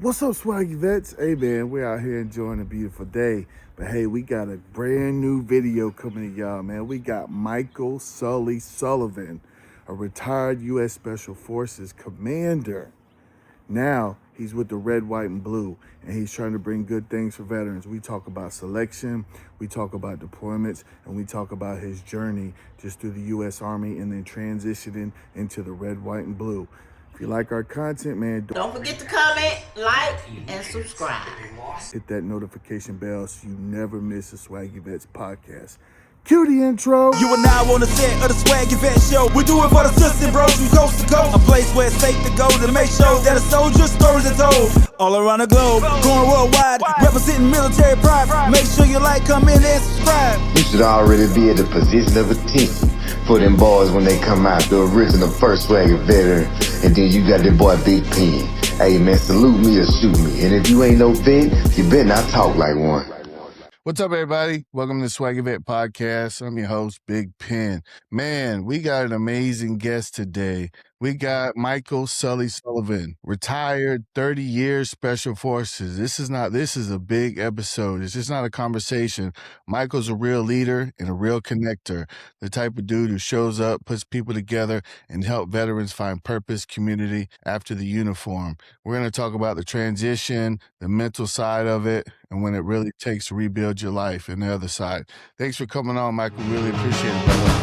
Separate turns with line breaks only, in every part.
What's up, Swaggy Vets? Hey, man, we're out here enjoying a beautiful day. But hey, we got a brand new video coming to y'all, man. We got Michael Sully Sullivan, a retired U.S. Special Forces commander. Now he's with the red, white, and blue, and he's trying to bring good things for veterans. We talk about selection, we talk about deployments, and we talk about his journey just through the U.S. Army and then transitioning into the red, white, and blue. If you like our content, man,
don't forget to comment, like, and subscribe.
Hit that notification bell so you never miss a Swaggy Vets podcast. Cue the intro.
You and I on the set of the Swaggy Vets show. We do it for the sister bros from coast to coast. A place where it's safe to go to make sure that a soldier's stories are told. All around the globe, going worldwide, representing military pride. Make sure you like, comment, and subscribe.
You should already be at the position of a 10 for them boys when they come out. The original first Swaggy veteran. And then you got the boy Big Penn. Hey man, salute me or shoot me. And if you ain't no vet, you better not talk like one.
What's up, everybody? Welcome to the Swaggy Vet Podcast. I'm your host, Big Penn. Man, we got an amazing guest today. We got Michael Sully Sullivan, retired 30 years Special Forces. This is a big episode. It's just not a conversation. Michael's a real leader and a real connector, the type of dude who shows up, puts people together, and help veterans find purpose, community after the uniform. We're going to talk about the transition, the mental side of it, and when it really takes to rebuild your life and the other side. Thanks for coming on, Michael. Really appreciate it, brother.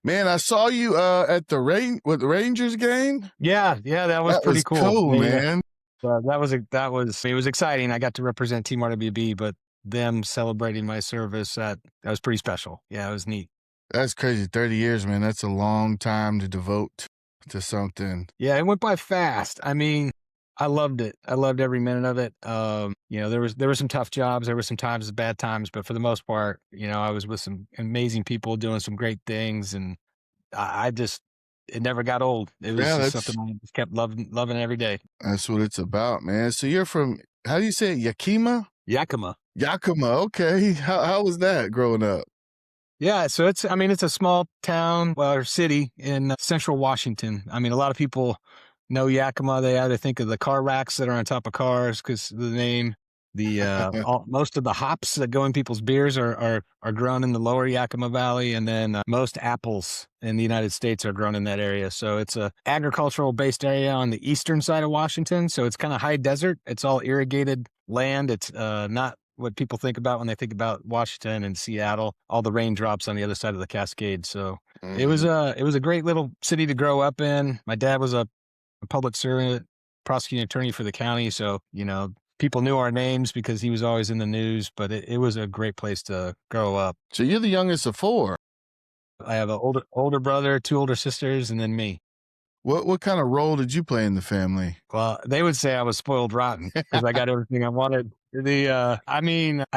Man, I saw you at the Rangers game.
Yeah, that was pretty cool.
Cool, man.
It was exciting. I got to represent Team RWB, but them celebrating my service that was pretty special. Yeah, it was neat.
That's crazy. 30 years, man. That's a long time to devote to something.
Yeah, it went by fast. I mean, I loved it. I loved every minute of it. There were some tough jobs. There were some times, bad times, but for the most part, I was with some amazing people doing some great things, and it never got old. It was just something I just kept loving every day.
That's what it's about, man. So you're from, how do you say it? Yakima?
Yakima.
Okay. How was that growing up?
Yeah, so it's a small town or city in central Washington. I mean, a lot of people know Yakima. They either think of the car racks that are on top of cars because of the name. Most of the hops that go in people's beers are grown in the lower Yakima Valley, and then most apples in the United States are grown in that area. So it's a agricultural based area on the eastern side of Washington. So it's kind of high desert. It's all irrigated land. It's not what people think about when they think about Washington and Seattle. All the raindrops on the other side of the Cascade. So it was a great little city to grow up in. My dad was a public servant, prosecuting attorney for the county. So, people knew our names because he was always in the news, but it was a great place to grow up.
So you're the youngest of four.
I have an older brother, two older sisters, and then me.
What kind of role did you play in the family?
Well, they would say I was spoiled rotten because I got everything I wanted. I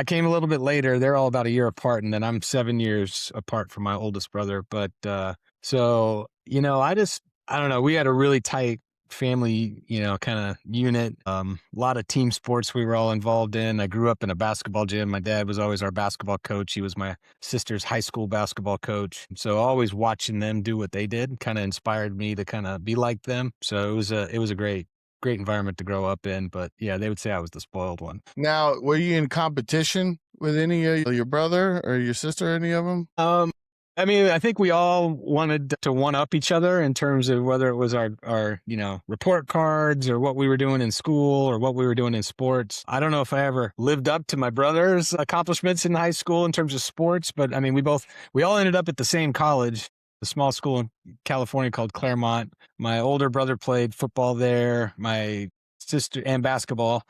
came a little bit later. They're all about a year apart, and then I'm 7 years apart from my oldest brother. But I don't know. We had a really tight family, kind of unit. A lot of team sports we were all involved in. I grew up in a basketball gym. My dad was always our basketball coach. He was my sister's high school basketball coach. So always watching them do what they did kind of inspired me to kind of be like them. So it was a great environment to grow up in. But yeah, they would say I was the spoiled one.
Now, were you in competition with any of your brother or your sister, any of them?
I think we all wanted to one-up each other in terms of whether it was our report cards or what we were doing in school or what we were doing in sports. I don't know if I ever lived up to my brother's accomplishments in high school in terms of sports, but we all ended up at the same college, a small school in California called Claremont. My older brother played football there. My sister and basketball.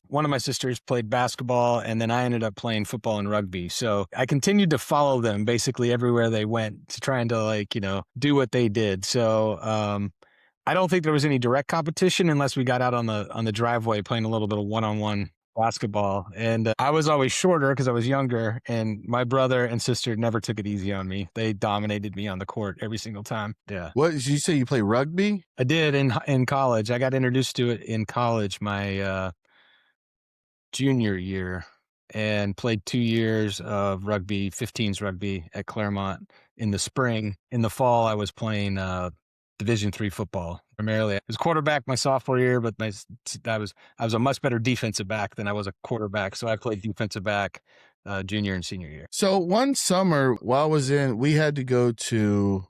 One of my sisters played basketball, and then I ended up playing football and rugby. So I continued to follow them basically everywhere they went, to trying to do what they did. So I don't think there was any direct competition unless we got out on the driveway playing a little bit of one-on-one basketball. And I was always shorter because I was younger, and my brother and sister never took it easy on me. They dominated me on the court every single time. Yeah.
What did you say? You play rugby?
I did in college. I got introduced to it in college my junior year. and played 2 years of rugby, 15s rugby at Claremont in the spring. In the fall, I was playing Division III football primarily. I was quarterback my sophomore year, but I was a much better defensive back than I was a quarterback. So I played defensive back junior and senior year.
So one summer while I was in, we had to go to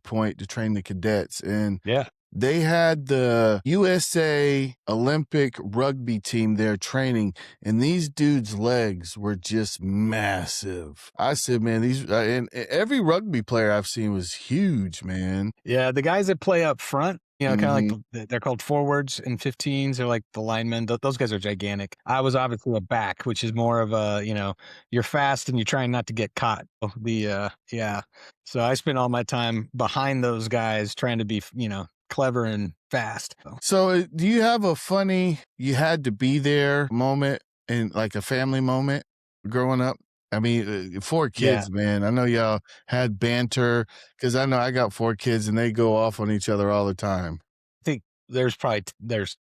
Point to train the cadets, and
Yeah.
they had the USA Olympic rugby team there training, and these dudes' legs were just massive. I said, man, these and every rugby player I've seen was huge, man.
Yeah, the guys that play up front, you know, kind of
Mhm.
like they're called forwards in 15s. They're like the linemen. Those guys are gigantic. I was obviously a back, which is more of a, you know, you're fast and you're trying not to get caught. Yeah. So I spent all my time behind those guys trying to be, you know, clever and fast.
So do you have a funny, you had to be there moment and like a family moment growing up? I mean, 4 kids, man. I know y'all had banter because I know I got 4 kids and they go off on each other all the time.
I think there's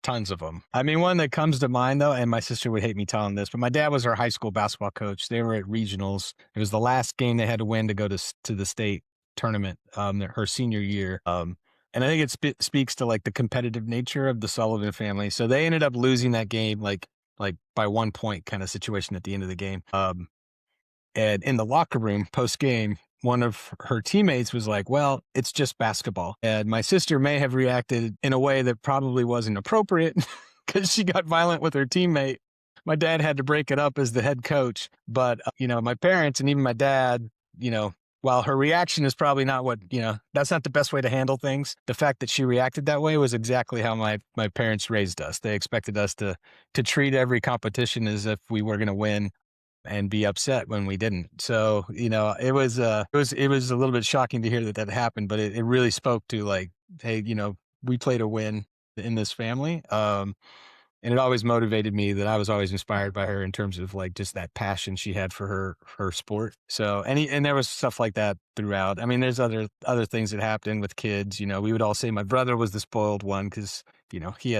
tons of them. I mean, one that comes to mind though, and my sister would hate me telling this, but my dad was our high school basketball coach. They were at regionals. It was the last game they had to win to go to the state tournament, her senior year. And I think it speaks to like the competitive nature of the Sullivan family. So they ended up losing that game, like by 1 point kind of situation at the end of the game. And in the locker room post game, one of her teammates was like, well, it's just basketball. And my sister may have reacted in a way that probably wasn't appropriate because she got violent with her teammate. My dad had to break it up as the head coach. But, you know, my parents and even my dad, you know, while her reaction is probably not what, you know, that's not the best way to handle things. The fact that she reacted that way was exactly how my parents raised us. They expected us to treat every competition as if we were going to win and be upset when we didn't. So, you know, it was a little bit shocking to hear that happened, but it really spoke to like, hey, you know, we play to win in this family. And it always motivated me that I was always inspired by her in terms of like just that passion she had for her sport. So, and there was stuff like that throughout. I mean, there's other things that happened with kids. You know, we would all say my brother was the spoiled one because, you know, he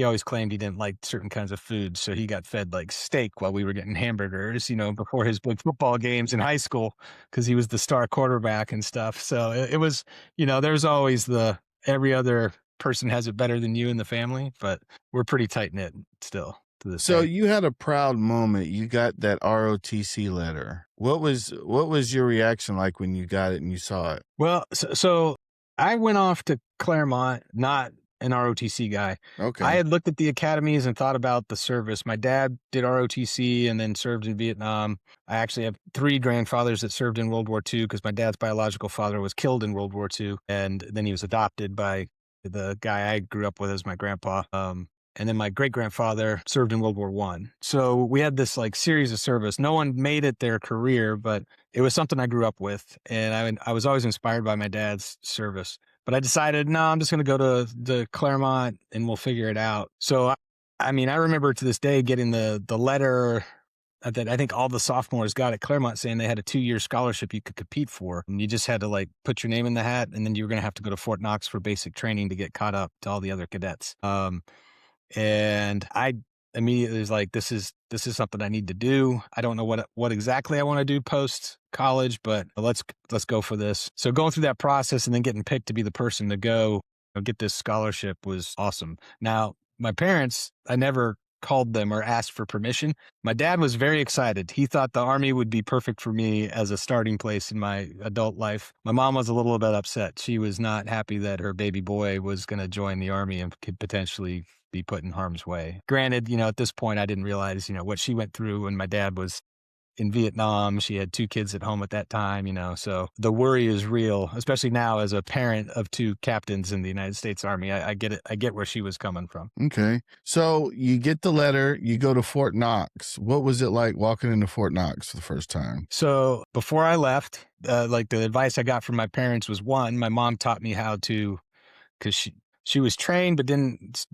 always claimed he didn't like certain kinds of foods. So he got fed like steak while we were getting hamburgers, you know, before his big football games in high school because he was the star quarterback and stuff. So it was, you know, there's always every other person has it better than you in the family, but we're pretty tight knit still to this
So
day.
you had a proud moment. You got that ROTC letter. What was your reaction like when you got it and you saw it?
Well, so I went off to Claremont, not an ROTC guy.
Okay.
I had looked at the academies and thought about the service. My dad did ROTC and then served in Vietnam. I actually have 3 grandfathers that served in World War II because my dad's biological father was killed in World War II, and then he was adopted by the guy I grew up with as my grandpa. And then my great grandfather served in World War I. So we had this like series of service. No one made it their career, but it was something I grew up with. And I was always inspired by my dad's service. But I decided, no, I'm just going to go to the Claremont and we'll figure it out. So, I mean, I remember to this day getting the letter that I think all the sophomores got at Claremont saying they had a 2-year scholarship you could compete for. And you just had to like put your name in the hat, and then you were going to have to go to Fort Knox for basic training to get caught up to all the other cadets. And I immediately was like, this is something I need to do. I don't know what exactly I want to do post college, but let's go for this. So going through that process and then getting picked to be the person to go get this scholarship was awesome. Now, my parents, I never called them or asked for permission. My dad was very excited. He thought the Army would be perfect for me as a starting place in my adult life. My mom was a little bit upset. She was not happy that her baby boy was going to join the Army and could potentially be put in harm's way. Granted, you know, at this point, I didn't realize, you know, what she went through when my dad was in Vietnam. She had 2 kids at home at that time, you know, so the worry is real, especially now as a parent of 2 captains in the United States Army. I get it. I get where she was coming from.
Okay. So you get the letter, you go to Fort Knox. What was it like walking into Fort Knox for the first time?
So before I left, like the advice I got from my parents was, one, my mom taught me how to, because she was trained but didn't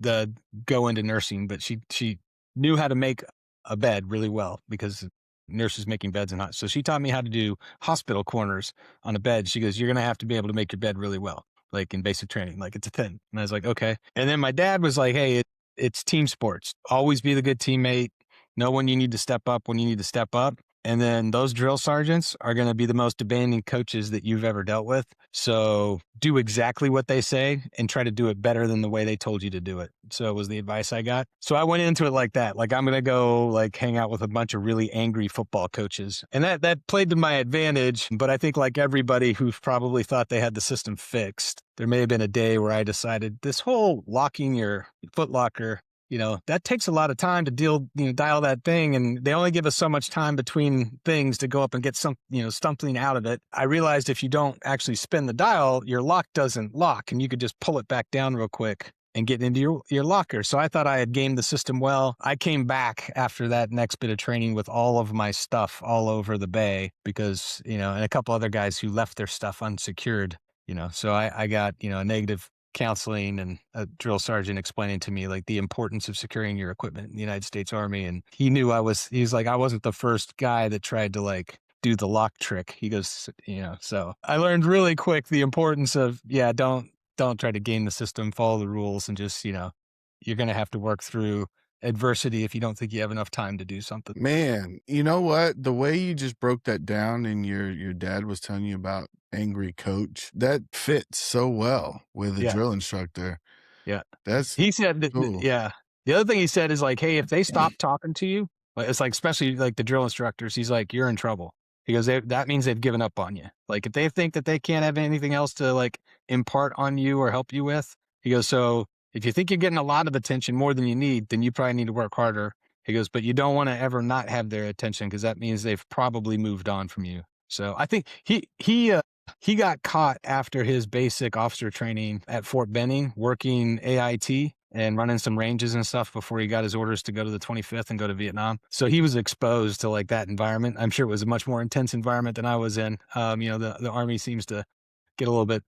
go into nursing, but she knew how to make a bed really well because nurses making beds and so she taught me how to do hospital corners on a bed. She goes, you're going to have to be able to make your bed really well, like in basic training, like it's a thing. And I was like, okay. And then my dad was like, hey, it's team sports. Always be the good teammate. Know when you need to step up, when you need to step up. And then those drill sergeants are going to be the most demanding coaches that you've ever dealt with. So do exactly what they say and try to do it better than the way they told you to do it. So it was the advice I got. So I went into it like that. Like, I'm going to go like hang out with a bunch of really angry football coaches. And that played to my advantage. But I think like everybody who probably thought they had the system fixed, there may have been a day where I decided this whole locking your foot locker, that takes a lot of time to dial that thing. And they only give us so much time between things to go up and get something out of it. I realized if you don't actually spin the dial, your lock doesn't lock, and you could just pull it back down real quick and get into your locker. So I thought I had gamed the system well. I came back after that next bit of training with all of my stuff all over the bay because, and a couple other guys who left their stuff unsecured, so I got, a negative counseling and a drill sergeant explaining to me like the importance of securing your equipment in the United States Army. And he knew I wasn't the first guy that tried to like do the lock trick. He goes, so I learned really quick the importance of, don't try to game the system, follow the rules, and just, you're going to have to work through adversity if you don't think you have enough time to do something.
Man, you know what? The way you just broke that down and your dad was telling you about angry coach, that fits so well with a drill instructor.
Yeah.
He
said that,
cool.
Yeah. The other thing he said is like, hey, if they stop talking to you, it's like, especially like the drill instructors, he's like, you're in trouble. He goes, that means they've given up on you. Like if they think that they can't have anything else to like impart on you or help you with, he goes, so if you think you're getting a lot of attention more than you need, then you probably need to work harder. He goes, but you don't want to ever not have their attention because that means they've probably moved on from you. So I think he got caught after his basic officer training at Fort Benning, working AIT and running some ranges and stuff before he got his orders to go to the 25th and go to Vietnam. So he was exposed to like that environment. I'm sure it was a much more intense environment than I was in. The Army seems to get a little bit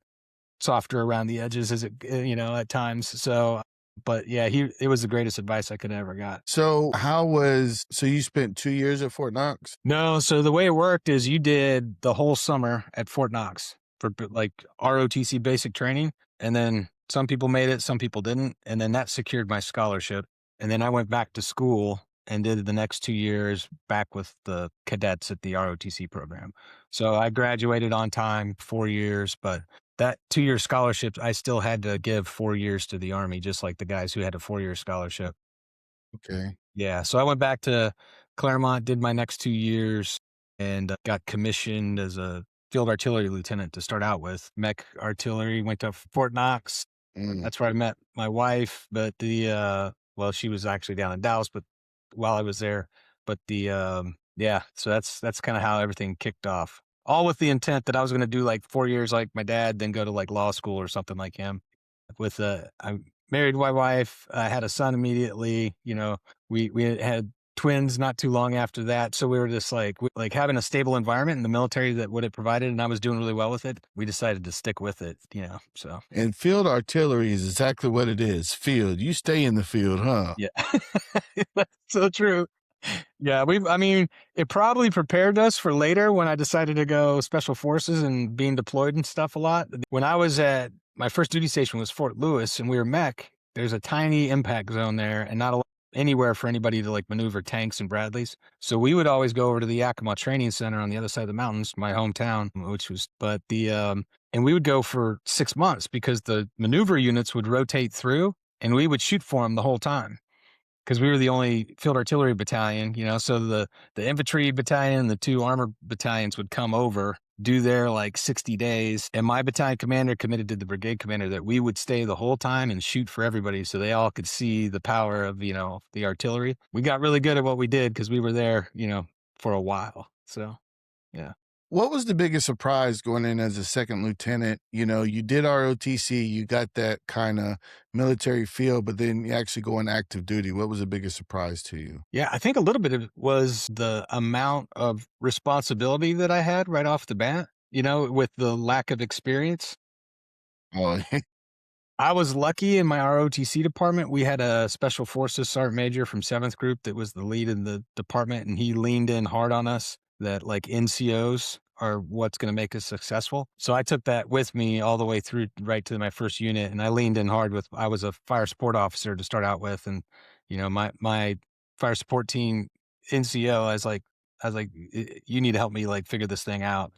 softer around the edges as it, at times. So, but yeah, it was the greatest advice I could ever got.
So you spent 2 years at Fort Knox?
No. So the way it worked is you did the whole summer at Fort Knox for like ROTC basic training. And then some people made it, some people didn't. And then that secured my scholarship. And then I went back to school and did the next 2 years back with the cadets at the ROTC program. So I graduated on time, 4 years, but that 2-year scholarship, I still had to give 4 years to the Army, just like the guys who had a 4-year scholarship.
Okay.
Yeah. So I went back to Claremont, did my next 2 years, and got commissioned as a field artillery lieutenant to start out with. Mech artillery, went to Fort Knox. That's where I met my wife, but she was actually down in Dallas, but while I was there, but so that's kind of how everything kicked off. All with the intent that I was going to do like 4 years like my dad, then go to like law school or something like him. I married my wife. I had a son immediately. We had twins not too long after that. So we were just like having a stable environment in the military that what it provided, and I was doing really well with it. We decided to stick with it, so. And
field artillery is exactly what it is. Field. You stay in the field, huh?
Yeah. That's so true. Yeah, it probably prepared us for later when I decided to go special forces and being deployed and stuff a lot. When I was at my first duty station was Fort Lewis and we were mech, there's a tiny impact zone there and not anywhere for anybody to like maneuver tanks and Bradleys. So we would always go over to the Yakima training center on the other side of the mountains, my hometown, and we would go for 6 months because the maneuver units would rotate through and we would shoot for them the whole time. Because we were the only field artillery battalion, so the infantry battalion and the 2 armor battalions would come over, do their like 60 days. And my battalion commander committed to the brigade commander that we would stay the whole time and shoot for everybody so they all could see the power of, the artillery. We got really good at what we did because we were there, for a while. So, yeah.
What was the biggest surprise going in as a second lieutenant? You did ROTC, you got that kind of military feel, but then you actually go on active duty. What was the biggest surprise to you?
Yeah, I think a little bit of it was the amount of responsibility that I had right off the bat, with the lack of experience.
Oh,
I was lucky in my ROTC department. We had a special forces sergeant major from 7th group that was the lead in the department, and he leaned in hard on us that like NCOs are what's going to make us successful. So I took that with me all the way through right to my first unit, and I leaned in hard with, I was a fire support officer to start out with. And, you know, my fire support team NCO, I was like, you need to help me like figure this thing out.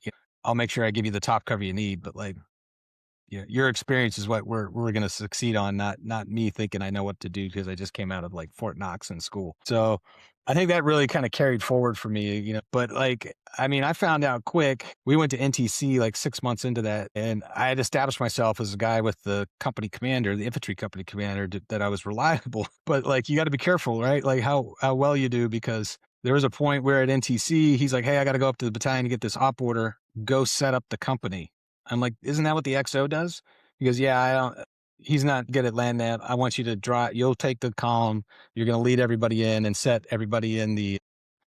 I'll make sure I give you the top cover you need, but like, yeah, your experience is what we're going to succeed on, not me thinking I know what to do because I just came out of like Fort Knox in school. So I think that really kind of carried forward for me, you know. But like, I mean, I found out quick. We went to NTC like 6 months into that, and I had established myself as a guy with the company commander, the infantry company commander, that I was reliable. But like, you got to be careful, right? Like how well you do, because there was a point where at NTC, he's like, "Hey, I got to go up to the battalion to get this op order. Go set up the company." I'm like, "Isn't that what the XO does?" He goes, "Yeah, I don't." He's not good at land nav. I want you to drive. You'll take the column. You're going to lead everybody in and set everybody in the,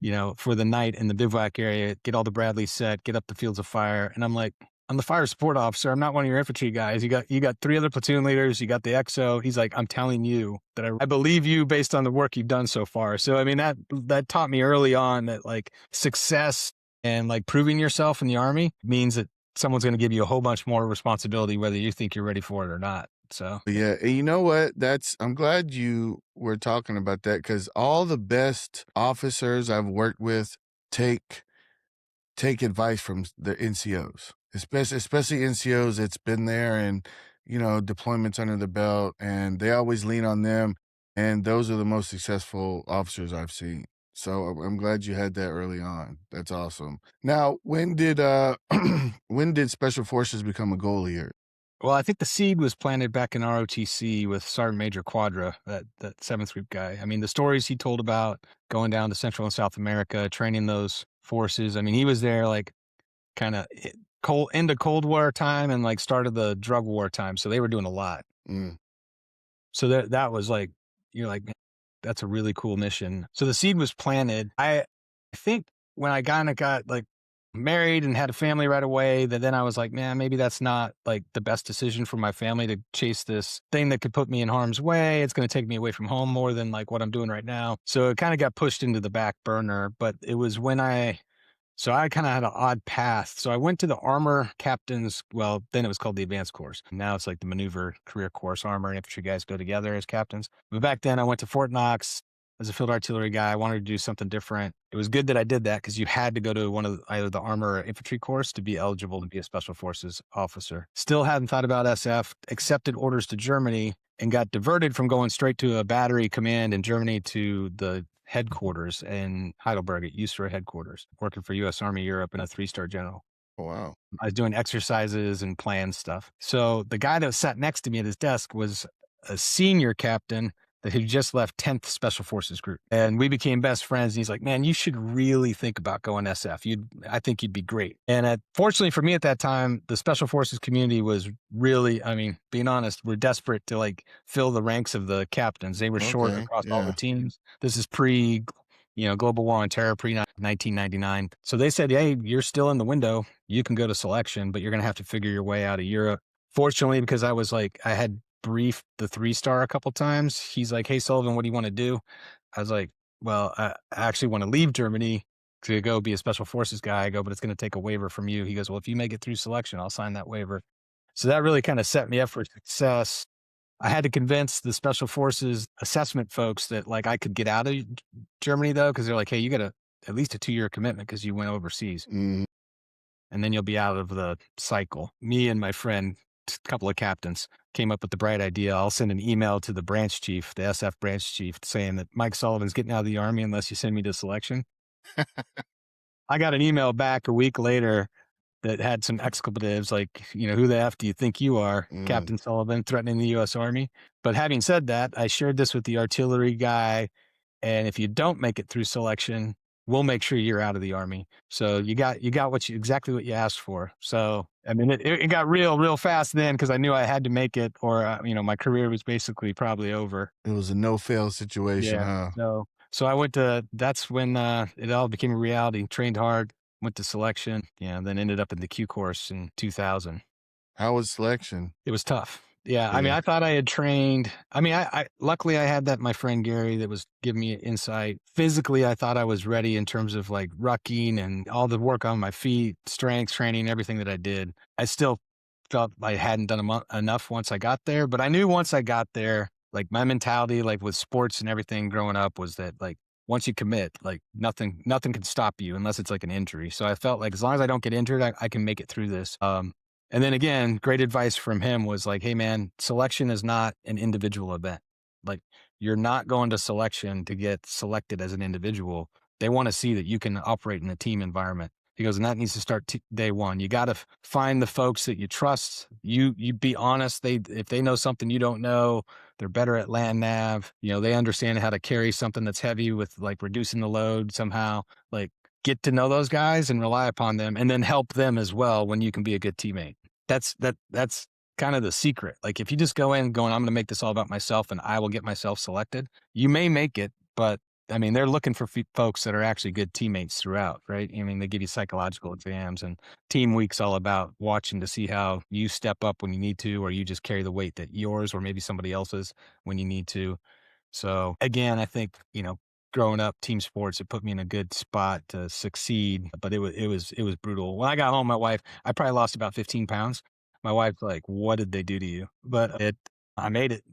you know, for the night in the bivouac area. Get all the Bradleys set. Get up the fields of fire. And I'm like, I'm the fire support officer. I'm not one of your infantry guys. You got 3 other platoon leaders. You got the XO. He's like, I'm telling you that I believe you based on the work you've done so far. So I mean, that taught me early on that like success and like proving yourself in the Army means that someone's going to give you a whole bunch more responsibility, whether you think you're ready for it or not. So
yeah, and you know what? I'm glad you were talking about that, because all the best officers I've worked with take advice from the NCOs, especially NCOs that's been there and, you know, deployments under the belt, and they always lean on them. And those are the most successful officers I've seen. So I'm glad you had that early on. That's awesome. Now, when did Special Forces become a goal here?
Well, I think the seed was planted back in ROTC with Sergeant Major Quadra, that 7th Group guy. I mean, the stories he told about going down to Central and South America, training those forces. I mean, he was there like kind of into Cold War time and like started the drug war time. So they were doing a lot.
Mm.
So that was like, you're like, man, that's a really cool mission. So the seed was planted. I think when I kind of got like married and had a family right away, that then I was like, man, maybe that's not like the best decision for my family to chase this thing that could put me in harm's way. It's going to take me away from home more than like what I'm doing right now. So it kind of got pushed into the back burner. But it was when I kind of had an odd path. So I went to the armor captains. Well, then it was called the advanced course. Now it's like the maneuver career course. Armor and infantry guys go together as captains. But back then I went to Fort Knox as a field artillery guy. I wanted to do something different. It was good that I did that, because you had to go to one of either the armor or infantry course to be eligible to be a special forces officer. Still hadn't thought about SF, accepted orders to Germany, and got diverted from going straight to a battery command in Germany to the headquarters in Heidelberg at USRA headquarters, working for U.S. Army Europe and a 3-star general.
Oh, wow.
I was doing exercises and planned stuff. So the guy that sat next to me at his desk was a senior captain that had just left 10th Special Forces Group. And we became best friends. And he's like, man, you should really think about going SF. I think you'd be great. And fortunately for me at that time, the Special Forces community was really, I mean, being honest, we're desperate to like fill the ranks of the captains. They were short across all the teams. This is global war on terror, pre-1999. So they said, hey, you're still in the window. You can go to selection, but you're going to have to figure your way out of Europe. Fortunately, because I had briefed the 3-star a couple times. He's like, hey, Sullivan, what do you want to do? I was like, well, I actually want to leave Germany to go be a special forces guy. I go, but it's going to take a waiver from you. He goes, well, if you make it through selection, I'll sign that waiver. So that really kind of set me up for success. I had to convince the special forces assessment folks that like I could get out of Germany though, because they're like, hey, you got at least a 2-year commitment because you went overseas.
Mm.
And then you'll be out of the cycle. Me and my friend, a couple of captains, came up with the bright idea. I'll send an email to the branch chief, the SF branch chief, saying that Mike Sullivan's getting out of the Army unless you send me to selection. I got an email back a week later that had some expletives like, who the F do you think you are, Captain Sullivan, threatening the U.S. Army? But having said that, I shared this with the artillery guy. And if you don't make it through selection, we'll make sure you're out of the Army. So you got exactly what you asked for. So, I mean, it got real fast then, because I knew I had to make it, or, my career was basically probably over.
It was a no-fail situation, huh?
So I that's when it all became a reality. Trained hard, went to selection, then ended up in the Q course in 2000.
How was selection?
It was tough. Yeah. I mean, I thought I had trained. I mean, I luckily I had my friend Gary that was giving me insight. Physically, I thought I was ready in terms of like rucking and all the work on my feet, strength training, everything that I did. I still felt I hadn't done enough once I got there, but I knew once I got there, like my mentality, like with sports and everything growing up, was that like once you commit, like nothing can stop you unless it's like an injury. So I felt like as long as I don't get injured, I can make it through this. And then again, great advice from him was like, hey man, selection is not an individual event. Like you're not going to selection to get selected as an individual. They want to see that you can operate in a team environment. He goes, and that needs to start day one. You got to find the folks that you trust. You be honest. If they know something you don't know, they're better at land nav. They understand how to carry something that's heavy with like reducing the load somehow. Like get to know those guys and rely upon them, and then help them as well when you can be a good teammate. That's kind of the secret. Like if you just go in going, I'm going to make this all about myself and I will get myself selected, you may make it, but I mean, they're looking for folks that are actually good teammates throughout, right? I mean, they give you psychological exams, and team week's all about watching to see how you step up when you need to, or you just carry the weight that yours or maybe somebody else's when you need to. So again, I think, growing up team sports, it put me in a good spot to succeed, but it was brutal. When I got home, I probably lost about 15 pounds. My wife's like, what did they do to you? But I made it,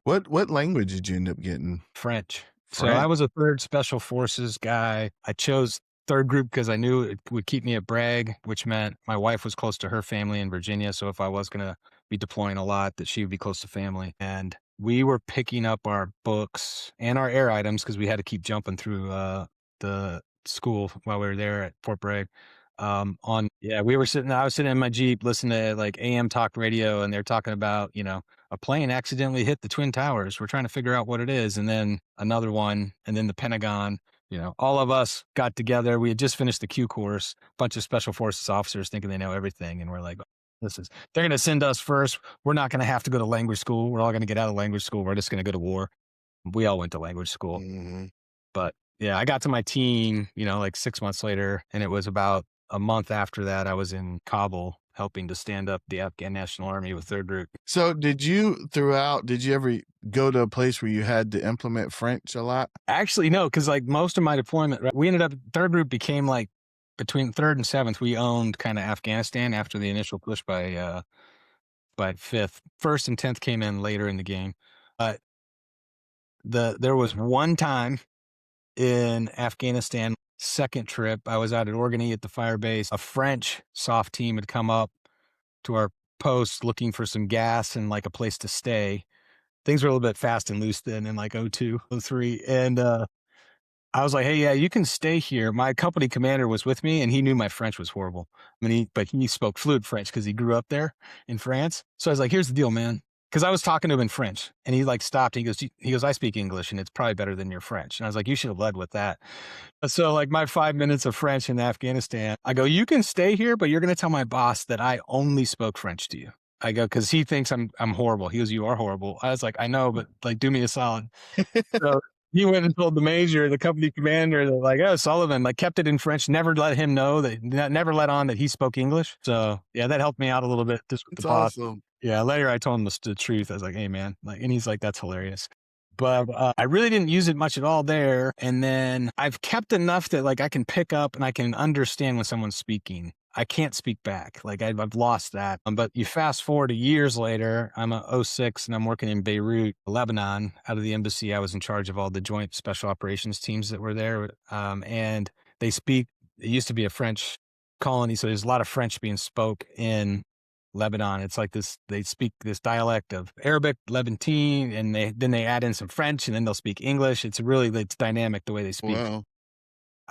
What language did you end up getting?
French. So I was a 3rd Special Forces guy. I chose 3rd group because I knew it would keep me at Bragg, which meant my wife was close to her family in Virginia. So if I was going to be deploying a lot, that she would be close to family. And we were picking up our books and our air items because we had to keep jumping through the school while we were there at Fort Bragg. I was sitting in my Jeep listening to like AM talk radio, and they're talking about, a plane accidentally hit the Twin Towers. We're trying to figure out what it is. And then another one, and then the Pentagon, all of us got together. We had just finished the Q course, a bunch of Special Forces officers thinking they know everything. And we're like, they're going to send us first. We're not going to have to go to language school. We're all going to get out of language school. We're just going to go to war. We all went to language school. Mm-hmm. But yeah, I got to my team, like 6 months later, and it was about a month after that, I was in Kabul helping to stand up the Afghan National Army with 3rd Group.
So did you ever go to a place where you had to implement French a lot?
Actually, no, because like most of my deployment, we ended up, 3rd Group became like between 3rd and 7th, we owned kind of Afghanistan after the initial push by 5th. 1st and 10th came in later in the game. There was one time in Afghanistan, 2nd trip, I was out at Orkney at the fire base. A French soft team had come up to our post looking for some gas and like a place to stay. Things were a little bit fast and loose then in like 02, 03. And I was like, hey, yeah, you can stay here. My company commander was with me, and he knew my French was horrible. But he spoke fluent French because he grew up there in France. So I was like, here's the deal, man. Because I was talking to him in French, and he like stopped. And he goes, I speak English, and it's probably better than your French. And I was like, you should have led with that. So like my 5 minutes of French in Afghanistan, I go, you can stay here, but you're going to tell my boss that I only spoke French to you. I go, because he thinks I'm horrible. He goes, you are horrible. I was like, I know, but like, do me a solid. So he went and told the major, the company commander, that like, oh, Sullivan, like kept it in French, never let him know never let on that he spoke English. So yeah, that helped me out a little bit. Just with the boss. Awesome. Yeah. Later I told him the truth. I was like, hey man, like, and he's like, that's hilarious. But I really didn't use it much at all there. And then I've kept enough that like I can pick up and I can understand when someone's speaking. I can't speak back. Like I've lost that. But you fast forward years later, I'm a 06 and I'm working in Beirut, Lebanon. Out of the embassy, I was in charge of all the joint special operations teams that were there. And they speak, it used to be a French colony. So there's a lot of French being spoke in Lebanon. It's like this, they speak this dialect of Arabic, Levantine, and then they add in some French, and then they'll speak English. It's dynamic the way they speak. Wow.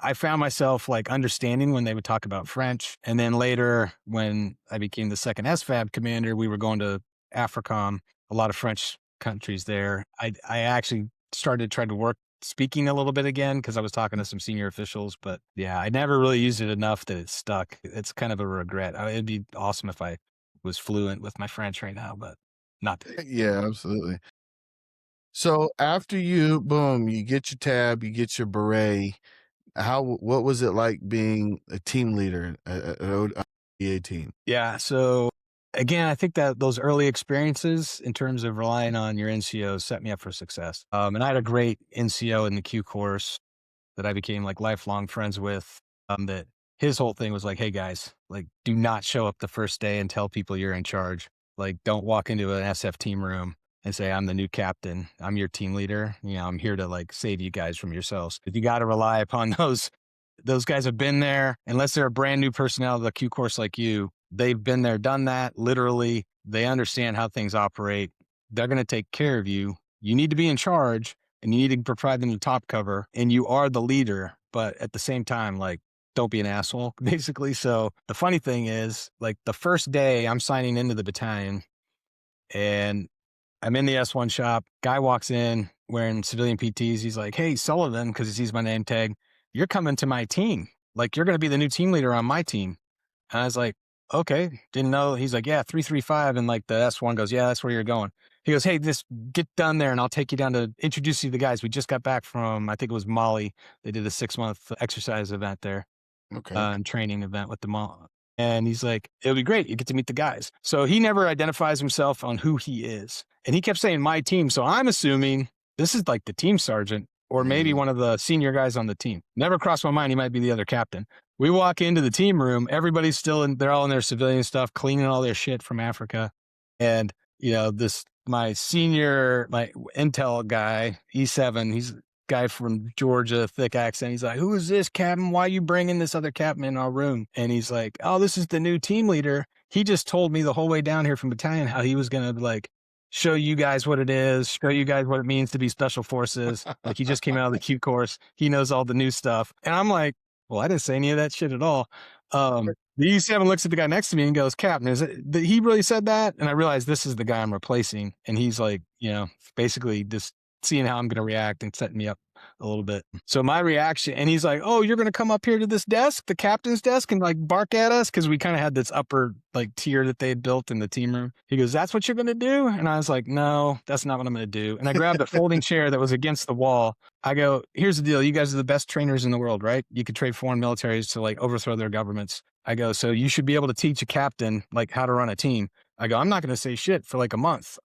I found myself like understanding when they would talk about French. And then later when I became the 2nd SFAB commander, we were going to AFRICOM, a lot of French countries there. I actually started trying to work speaking a little bit again because I was talking to some senior officials, but yeah, I never really used it enough that it stuck. It's kind of a regret. It'd be awesome if I was fluent with my French right now, but not.
Yeah, absolutely. So after you get your tab, you get your beret. What was it like being a team leader at ODA team?
Yeah. So again, I think that those early experiences in terms of relying on your NCOs set me up for success. And I had a great NCO in the Q course that I became like lifelong friends with, that his whole thing was like, hey guys, like do not show up the first day and tell people you're in charge. Like don't walk into an SF team room and say, I'm the new captain. I'm your team leader. You know, I'm here to like save you guys from yourselves. But you got to rely upon those guys have been there, unless they're a brand new personnel of the Q course like you. They've been there, done that. Literally, they understand how things operate. They're going to take care of you. You need to be in charge and you need to provide them the top cover, and you are the leader. But at the same time, like, don't be an asshole, basically. So the funny thing is, like, the first day I'm signing into the battalion and I'm in the S1 shop, guy walks in wearing civilian PTs. He's like, hey, Sullivan, because he sees my name tag, you're coming to my team. Like, you're going to be the new team leader on my team. And I was like, okay, didn't know. He's like, yeah, 335. And like the S1 goes, yeah, that's where you're going. He goes, hey, just get done there and I'll take you down to introduce you to the guys. We just got back from, I think it was Mali. They did a 6-month exercise event there.
Okay.
And training event with the mom. And he's like, it'll be great. You get to meet the guys. So he never identifies himself on who he is. And he kept saying my team. So I'm assuming this is like the team sergeant or maybe one of the senior guys on the team. Never crossed my mind. He might be the other captain. We walk into the team room. Everybody's still in, they're all in their civilian stuff, cleaning all their shit from Africa. And, you know, my intel guy, E7, he's a guy from Georgia, thick accent. He's like, who is this captain? Why are you bringing this other captain in our room? And he's like, oh, this is the new team leader. He just told me the whole way down here from battalion how he was going to like show you guys what it is, show you guys what it means to be special forces. Like he just came out of the Q course. He knows all the new stuff. And I'm like, well, I didn't say any of that shit at all. The E7 looks at the guy next to me and goes, Captain, is it that he really said that? And I realized this is the guy I'm replacing. And he's like, you know, basically just seeing how I'm going to react and setting me up a little bit. So my reaction, and he's like, oh, you're going to come up here to this desk, the captain's desk, and like bark at us? Because we kind of had this upper like tier that they had built in the team room. He goes, that's what you're going to do? And I was like, no, that's not what I'm going to do. And I grabbed a folding chair that was against the wall. I go, here's the deal. You guys are the best trainers in the world, right? You could trade foreign militaries to like overthrow their governments. I go, so you should be able to teach a captain like how to run a team. I go, I'm not going to say shit for like a month.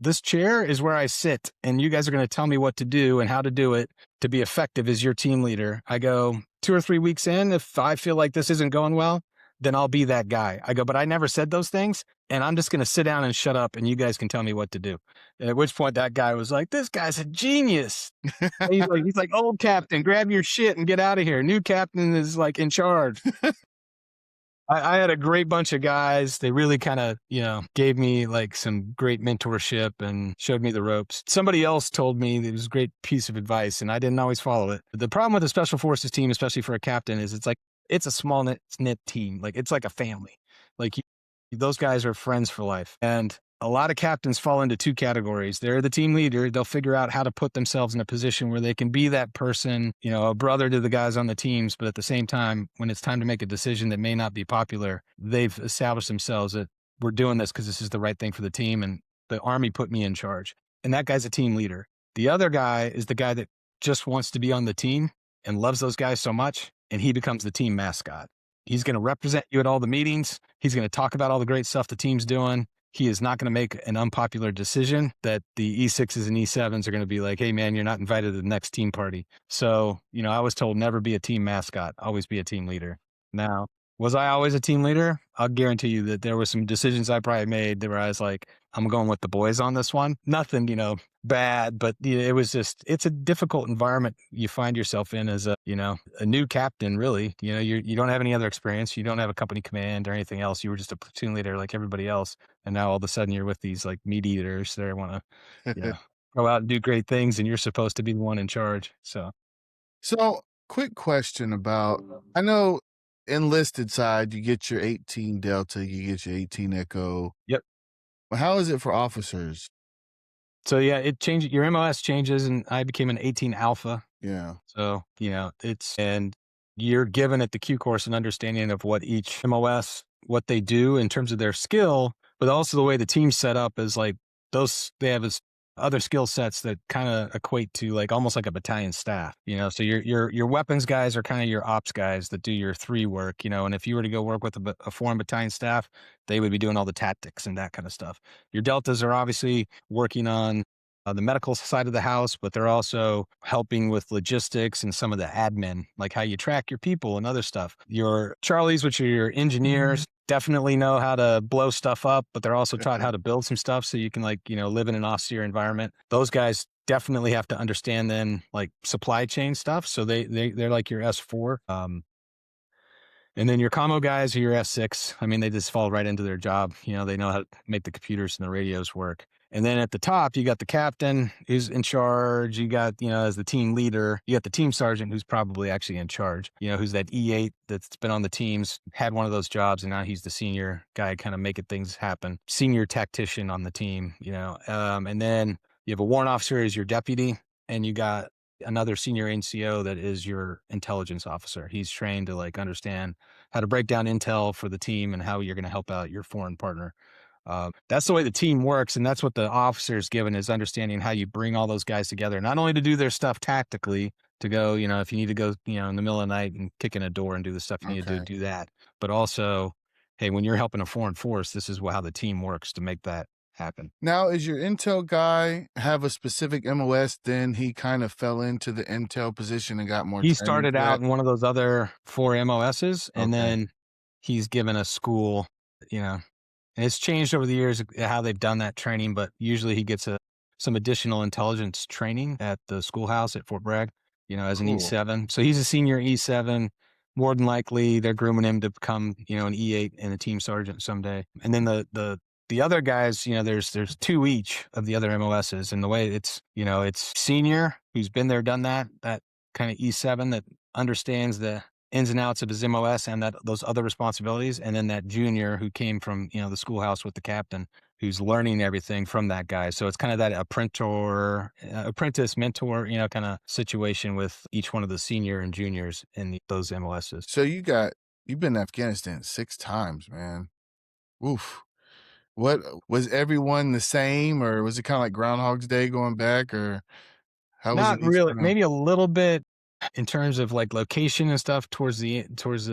This chair is where I sit and you guys are going to tell me what to do and how to do it to be effective as your team leader. I go 2 or 3 weeks in, if I feel like this isn't going well, then I'll be that guy. I go, but I never said those things and I'm just going to sit down and shut up and you guys can tell me what to do. And at which point that guy was like, this guy's a genius. he's like, old captain, grab your shit and get out of here. New captain is like in charge. I had a great bunch of guys. They really kind of, you know, gave me like some great mentorship and showed me the ropes. Somebody else told me it was a great piece of advice and I didn't always follow it. The problem with the Special Forces team, especially for a captain, is it's a small knit team. Like it's like a family. Like those guys are friends for life. And a lot of captains fall into 2 categories. They're the team leader. They'll figure out how to put themselves in a position where they can be that person, you know, a brother to the guys on the teams. But at the same time, when it's time to make a decision that may not be popular, they've established themselves that we're doing this because this is the right thing for the team. And the Army put me in charge. And that guy's a team leader. The other guy is the guy that just wants to be on the team and loves those guys so much. And he becomes the team mascot. He's going to represent you at all the meetings. He's going to talk about all the great stuff the team's doing. He is not going to make an unpopular decision that the E6s and E7s are going to be like, hey, man, you're not invited to the next team party. So, you know, I was told never be a team mascot, always be a team leader. Now, was I always a team leader? I'll guarantee you that there were some decisions I probably made where I was like, I'm going with the boys on this one. Nothing, you know, bad, but it was just, it's a difficult environment you find yourself in as a new captain, really. You know, you don't have any other experience. You don't have a company command or anything else. You were just a platoon leader like everybody else. And now all of a sudden you're with these like meat eaters that want to go out and do great things. And you're supposed to be the one in charge. So
quick question about, I know enlisted side, you get your 18 Delta, you get your 18 Echo.
Yep.
How is it for officers?
So yeah, it changes. Your MOS changes, and I became an 18 Alpha.
Yeah.
So and you're given at the Q course an understanding of what each MOS, what they do in terms of their skill, but also the way the team's set up is like they have other skill sets that kind of equate to like almost like a battalion staff, so your weapons guys are kind of your ops guys that do your 3 work, and if you were to go work with a foreign battalion staff, they would be doing all the tactics and that kind of stuff. Your deltas are obviously working on the medical side of the house, but they're also helping with logistics and some of the admin, like how you track your people and other stuff. Your Charlies, which are your engineers, definitely know how to blow stuff up, but they're also taught how to build some stuff so you can live in an austere environment. Those guys definitely have to understand then like supply chain stuff. So they're like your S4. And then your commo guys are your S6. I mean, they just fall right into their job. They know how to make the computers and the radios work. And then at the top, you got the captain who's in charge. You got, as the team leader, you got the team sergeant who's probably actually in charge, who's that E8 that's been on the teams, had one of those jobs, and now he's the senior guy kind of making things happen. Senior tactician on the team, and then you have a warrant officer as your deputy, and you got another senior NCO that is your intelligence officer. He's trained to understand how to break down intel for the team and how you're going to help out your foreign partner. That's the way the team works, and that's what the officer is given, is understanding how you bring all those guys together, not only to do their stuff tactically, to go, if you need to go, in the middle of the night and kick in a door and do the stuff you need to do that, but also, hey, when you're helping a foreign force, this is how the team works to make that happen.
Now, is your intel guy have a specific MOS? Then he kind of fell into the intel position and got more.
He started out in one of those other 4 MOSs, and then he's given a school, and it's changed over the years how they've done that training, but usually he gets some additional intelligence training at the schoolhouse at Fort Bragg, as an E7. So he's a senior E7. More than likely, they're grooming him to become, an E8 and a team sergeant someday. And then the other guys, there's 2 each of the other MOSs, and the way it's senior who's been there, done that kind of E7 that understands the ins and outs of his MOS and those other responsibilities, and then that junior who came from the schoolhouse with the captain, who's learning everything from that guy. So it's kind of that apprentice mentor, kind of situation with each one of the senior and juniors in those MOSs.
So you've been to Afghanistan 6 times, man. Oof. What was everyone the same, or was it kind of like Groundhog's Day going back, or how was it?
Not really. Maybe a little bit in terms of location and stuff towards the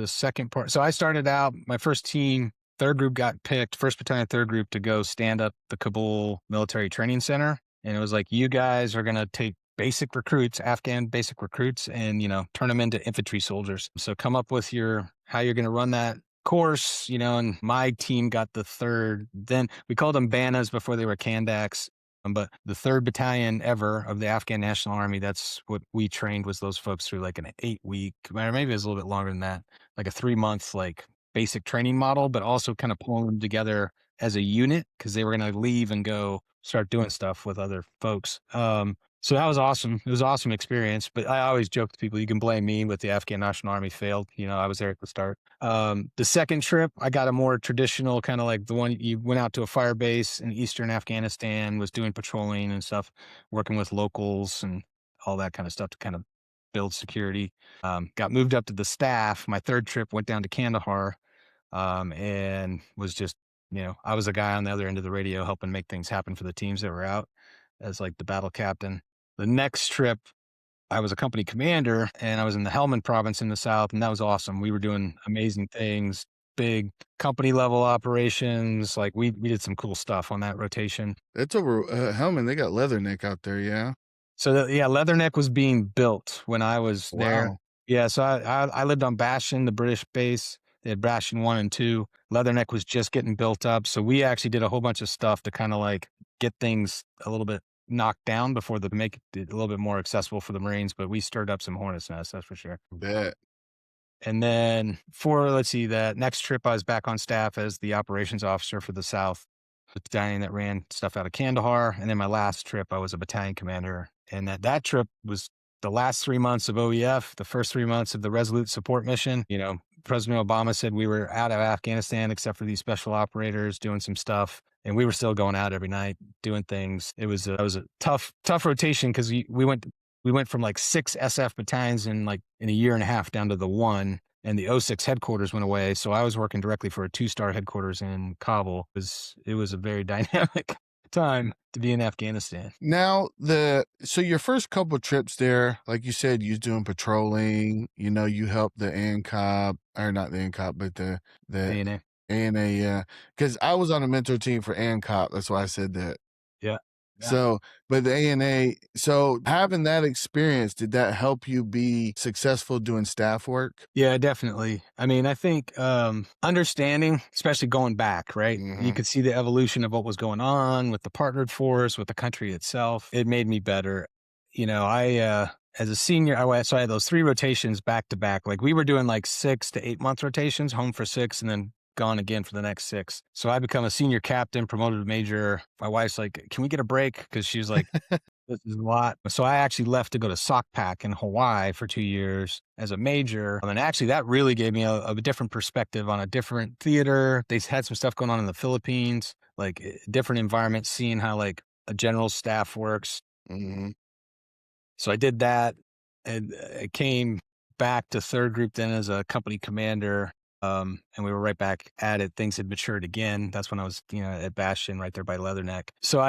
second part. So I started out, my first team, 3rd group got picked, 1st Battalion, 3rd group, to go stand up the Kabul Military Training Center. And it was like, you guys are going to take basic recruits, Afghan basic recruits, and, turn them into infantry soldiers. So come up with how you're going to run that course, and my team got the 3rd. Then we called them Banas before they were Kandaks. But the 3rd battalion ever of the Afghan National Army, that's what we trained, was those folks through an 8-week, or maybe it was a little bit longer than that, like a 3-month basic training model, but also kind of pulling them together as a unit because they were going to leave and go start doing stuff with other folks. So that was awesome. It was an awesome experience, but I always joke to people, you can blame me, but the Afghan National Army failed. I was there at the start. The second trip, I got a more traditional kind of like the one you went out to a fire base in eastern Afghanistan, was doing patrolling and stuff, working with locals and all that kind of stuff to kind of build security. Got moved up to the staff. My 3rd trip went down to Kandahar, and was just, I was a guy on the other end of the radio helping make things happen for the teams that were out as the battle captain. The next trip, I was a company commander, and I was in the Helmand province in the south, and that was awesome. We were doing amazing things, big company level operations. We did some cool stuff on that rotation.
That's over Helmand. They got Leatherneck out there, yeah.
So Leatherneck was being built when I was there. Yeah, so I lived on Bastion, the British base. They had Bastion 1 and 2. Leatherneck was just getting built up, so we actually did a whole bunch of stuff to kind of get things a little bit knocked down before they make it a little bit more accessible for the Marines, but we stirred up some hornet's nests, that's for sure.
Bet.
And then that next trip, I was back on staff as the operations officer for the South battalion that ran stuff out of Kandahar. And then my last trip, I was a battalion commander. And that trip was the last 3 months of OEF, the first 3 months of the Resolute support mission. President Obama said we were out of Afghanistan except for these special operators doing some stuff. And we were still going out every night doing things. It was a tough rotation because we went from 6 SF battalions in a year and a half down to the 1, and the 06 headquarters went away. So I was working directly for a 2-star headquarters in Kabul. It was a very dynamic time to be in Afghanistan.
Now, so your first couple trips there, like you said, you was doing patrolling, you helped the ANCOB, or not the ANCOB, but the
ANA.
ANA, yeah. Because I was on a mentor team for ANCOB. That's why I said that.
Yeah.
So, but the ANA, so having that experience, did that help you be successful doing staff work?
Yeah, definitely. I mean, I think understanding, especially going back, right?
Mhm.
You could see the evolution of what was going on with the partnered force, with the country itself. It made me better. I as a senior, so I had those 3 rotations back to back. Like we were doing like 6 to 8 month rotations, home for 6, and then gone again for the next 6. So I become a senior captain, promoted to major. My wife's like, can we get a break? Because she was like, this is a lot. So I actually left to go to SOCPAC in Hawaii for 2 years as a major. And actually that really gave me a different perspective on a different theater. They had some stuff going on in the Philippines, like different environments, seeing how like a general staff works.
Mhm.
So I did that, and I came back to 3rd Group then as a company commander. And we were right back at it. Things had matured again. That's when I was, at Bastion right there by Leatherneck. So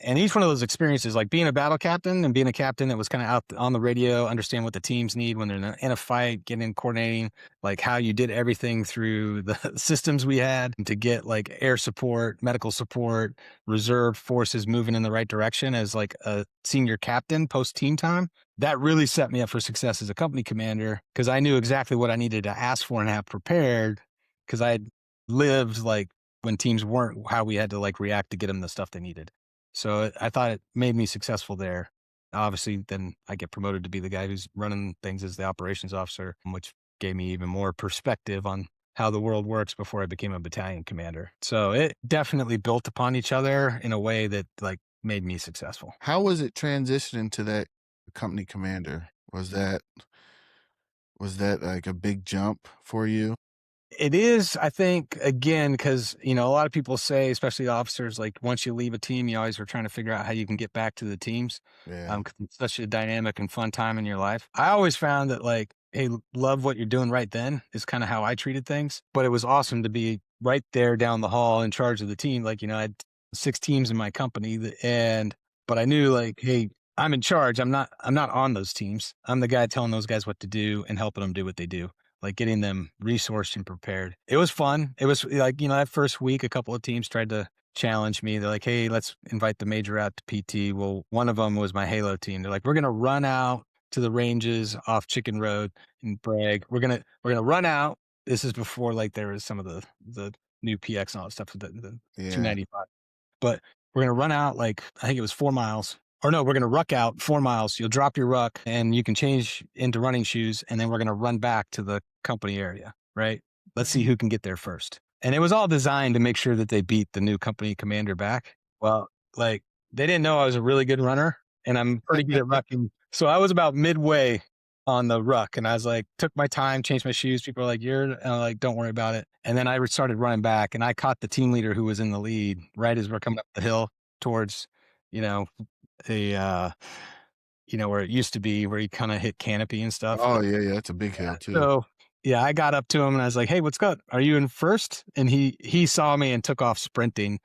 and each one of those experiences, like being a battle captain and being a captain that was kind of out on the radio, understand what the teams need when they're in a fight, getting in coordinating, like how you did everything through the systems we had to get like air support, medical support, reserve forces moving in the right direction as like a senior captain post team time. That really set me up for success as a company commander because I knew exactly what I needed to ask for and have prepared because I had lived like when teams weren't, how we had to like react to get them the stuff they needed. So I thought it made me successful there. Obviously, then I get promoted to be the guy who's running things as the operations officer, which gave me even more perspective on how the world works before I became a battalion commander. So it definitely built upon each other in a way that like made me successful.
How was it transitioning to that company commander? Was that like a big jump for you?
It is, I think, again, because, a lot of people say, especially officers, like once you leave a team, you always are trying to figure out how you can get back to the teams.
Yeah.
'Cause it's such a dynamic and fun time in your life. I always found that like, hey, love what you're doing right then is kind of how I treated things. But it was awesome to be right there down the hall in charge of the team. Like, I had 6 teams in my company but I knew like, hey, I'm in charge. I'm not on those teams. I'm the guy telling those guys what to do and helping them do what they do. Like getting them resourced and prepared. It was fun. It was like, that first week, a couple of teams tried to challenge me. They're like, hey, let's invite the major out to PT. Well, one of them was my Halo team. They're like, we're going to run out to the ranges off Chicken Road in Bragg. We're going to run out. This is before like there was some of the new PX and all that stuff, the 295. But we're going to run out like, I think it was 4 miles. Or no, we're going to ruck out 4 miles. You'll drop your ruck and you can change into running shoes. And then we're going to run back to the company area, right? Let's see who can get there first. And it was all designed to make sure that they beat the new company commander back. Well, like they didn't know I was a really good runner and I'm pretty good at rucking. So I was about midway on the ruck and I was like, took my time, changed my shoes. People were like, and I'm like, don't worry about it. And then I started running back and I caught the team leader who was in the lead right as we're coming up the hill towards, where it used to be where you kind of hit canopy and stuff.
Oh yeah. It's a big hill too.
So yeah, I got up to him and I was like, hey, what's good? Are you in first? And he saw me and took off sprinting.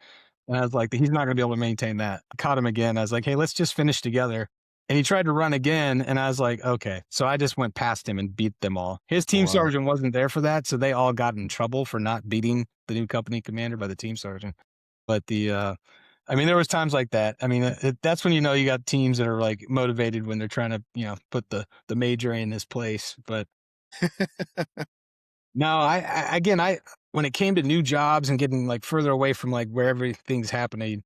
And I was like, he's not going to be able to maintain that. I caught him again. I was like, hey, let's just finish together. And he tried to run again. And I was like, okay. So I just went past him and beat them all. His team sergeant wasn't there for that. So they all got in trouble for not beating the new company commander by the team sergeant. But there was times like that. That's when you got teams that are like motivated when they're trying to, put the major in his place. But no, I when it came to new jobs and getting like further away from like where everything's happening,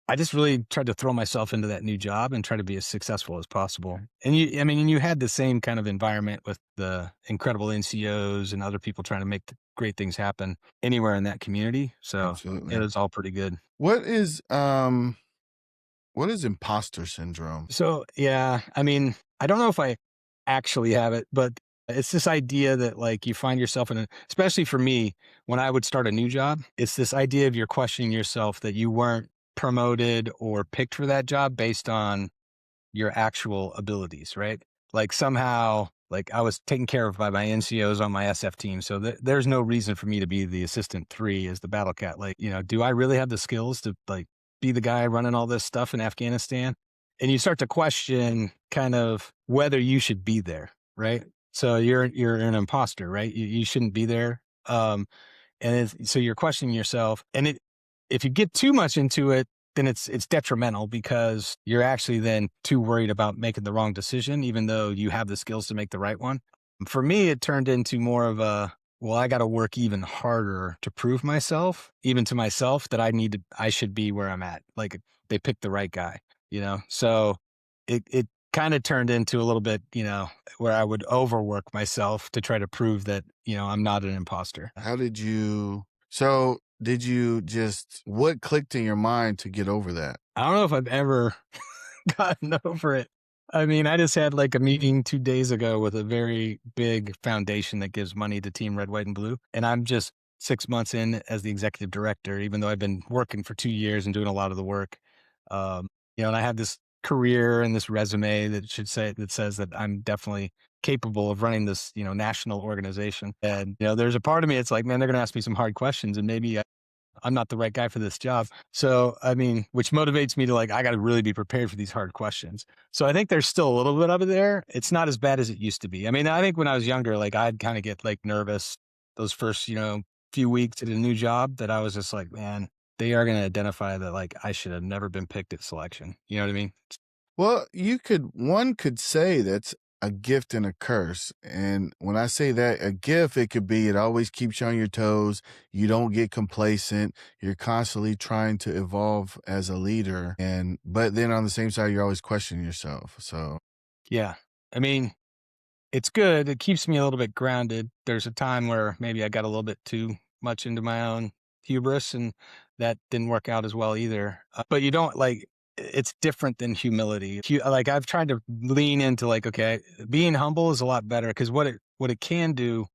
I just really tried to throw myself into that new job and try to be as successful as possible. And you had the same kind of environment with the incredible NCOs and other people trying to make great things happen anywhere in that community. So
Absolutely.
it was all pretty good.
What is imposter syndrome?
So, yeah, I don't know if I actually have it, but it's this idea that like you find yourself especially for me, when I would start a new job, it's this idea of you're questioning yourself that you weren't promoted or picked for that job based on your actual abilities, right? Like somehow, like I was taken care of by my NCOs on my SF team. So there's no reason for me to be the assistant 3 as the battle cat. Like, do I really have the skills to like be the guy running all this stuff in Afghanistan. And you start to question kind of whether you should be there, right? So you're an imposter, right? You shouldn't be there. So you're questioning yourself. And if you get too much into it, then it's detrimental because you're actually then too worried about making the wrong decision, even though you have the skills to make the right one. For me, it turned into more of a, well, I got to work even harder to prove myself, even to myself, that I should be where I'm at. Like they picked the right guy, So it kind of turned into a little bit, where I would overwork myself to try to prove that, I'm not an imposter.
What clicked in your mind to get over that?
I don't know if I've ever gotten over it. I mean, I just had like a meeting 2 days ago with a very big foundation that gives money to Team Red, White, and Blue. And I'm just 6 months in as the executive director, even though I've been working for 2 years and doing a lot of the work. And I have this career and this resume that says that I'm definitely capable of running this, national organization. And, there's a part of me, it's like, man, they're going to ask me some hard questions and maybe I'm not the right guy for this job. So, I mean, which motivates me to I got to really be prepared for these hard questions. So I think there's still a little bit of it there. It's not as bad as it used to be. I mean, I think when I was younger, I'd kind of get nervous those first, few weeks at a new job, that I was just like, man, they are going to identify that I should have never been picked at selection. You know what I mean?
Well, one could say that's a gift and a curse. And when I say that, a gift, it always keeps you on your toes. You don't get complacent. You're constantly trying to evolve as a leader. But then on the same side, you're always questioning yourself. So
yeah, I mean, it's good. It keeps me a little bit grounded. There's a time where maybe I got a little bit too much into my own hubris, and that didn't work out as well either. But you don't it's different than humility. I've tried to lean into okay, being humble is a lot better, because what it can do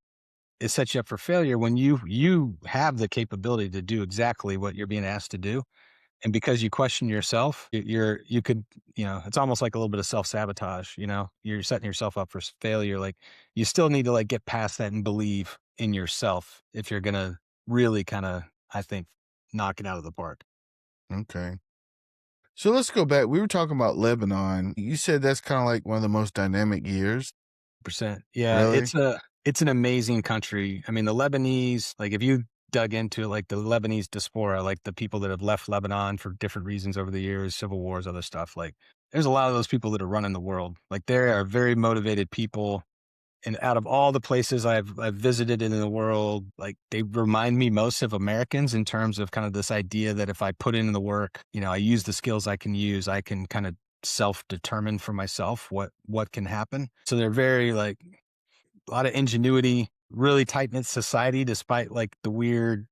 is set you up for failure when you have the capability to do exactly what you're being asked to do. And because you question yourself, you could, it's almost like a little bit of self-sabotage, you're setting yourself up for failure. You still need to get past that and believe in yourself if you're going to really kind of, I think, knock it out of the park.
Okay. So let's go back. We were talking about Lebanon. You said that's kind of one of the most dynamic years.
%. Yeah. Really? It's an amazing country. I mean, the Lebanese, if you dug into it, the Lebanese diaspora, the people that have left Lebanon for different reasons over the years, civil wars, other stuff, there's a lot of those people that are running the world. They are very motivated people. And out of all the places I've visited in the world, they remind me most of Americans in terms of kind of this idea that if I put in the work, I use the skills I can use, I can kind of self-determine for myself what can happen. So they're very a lot of ingenuity, really tight-knit society, despite the weird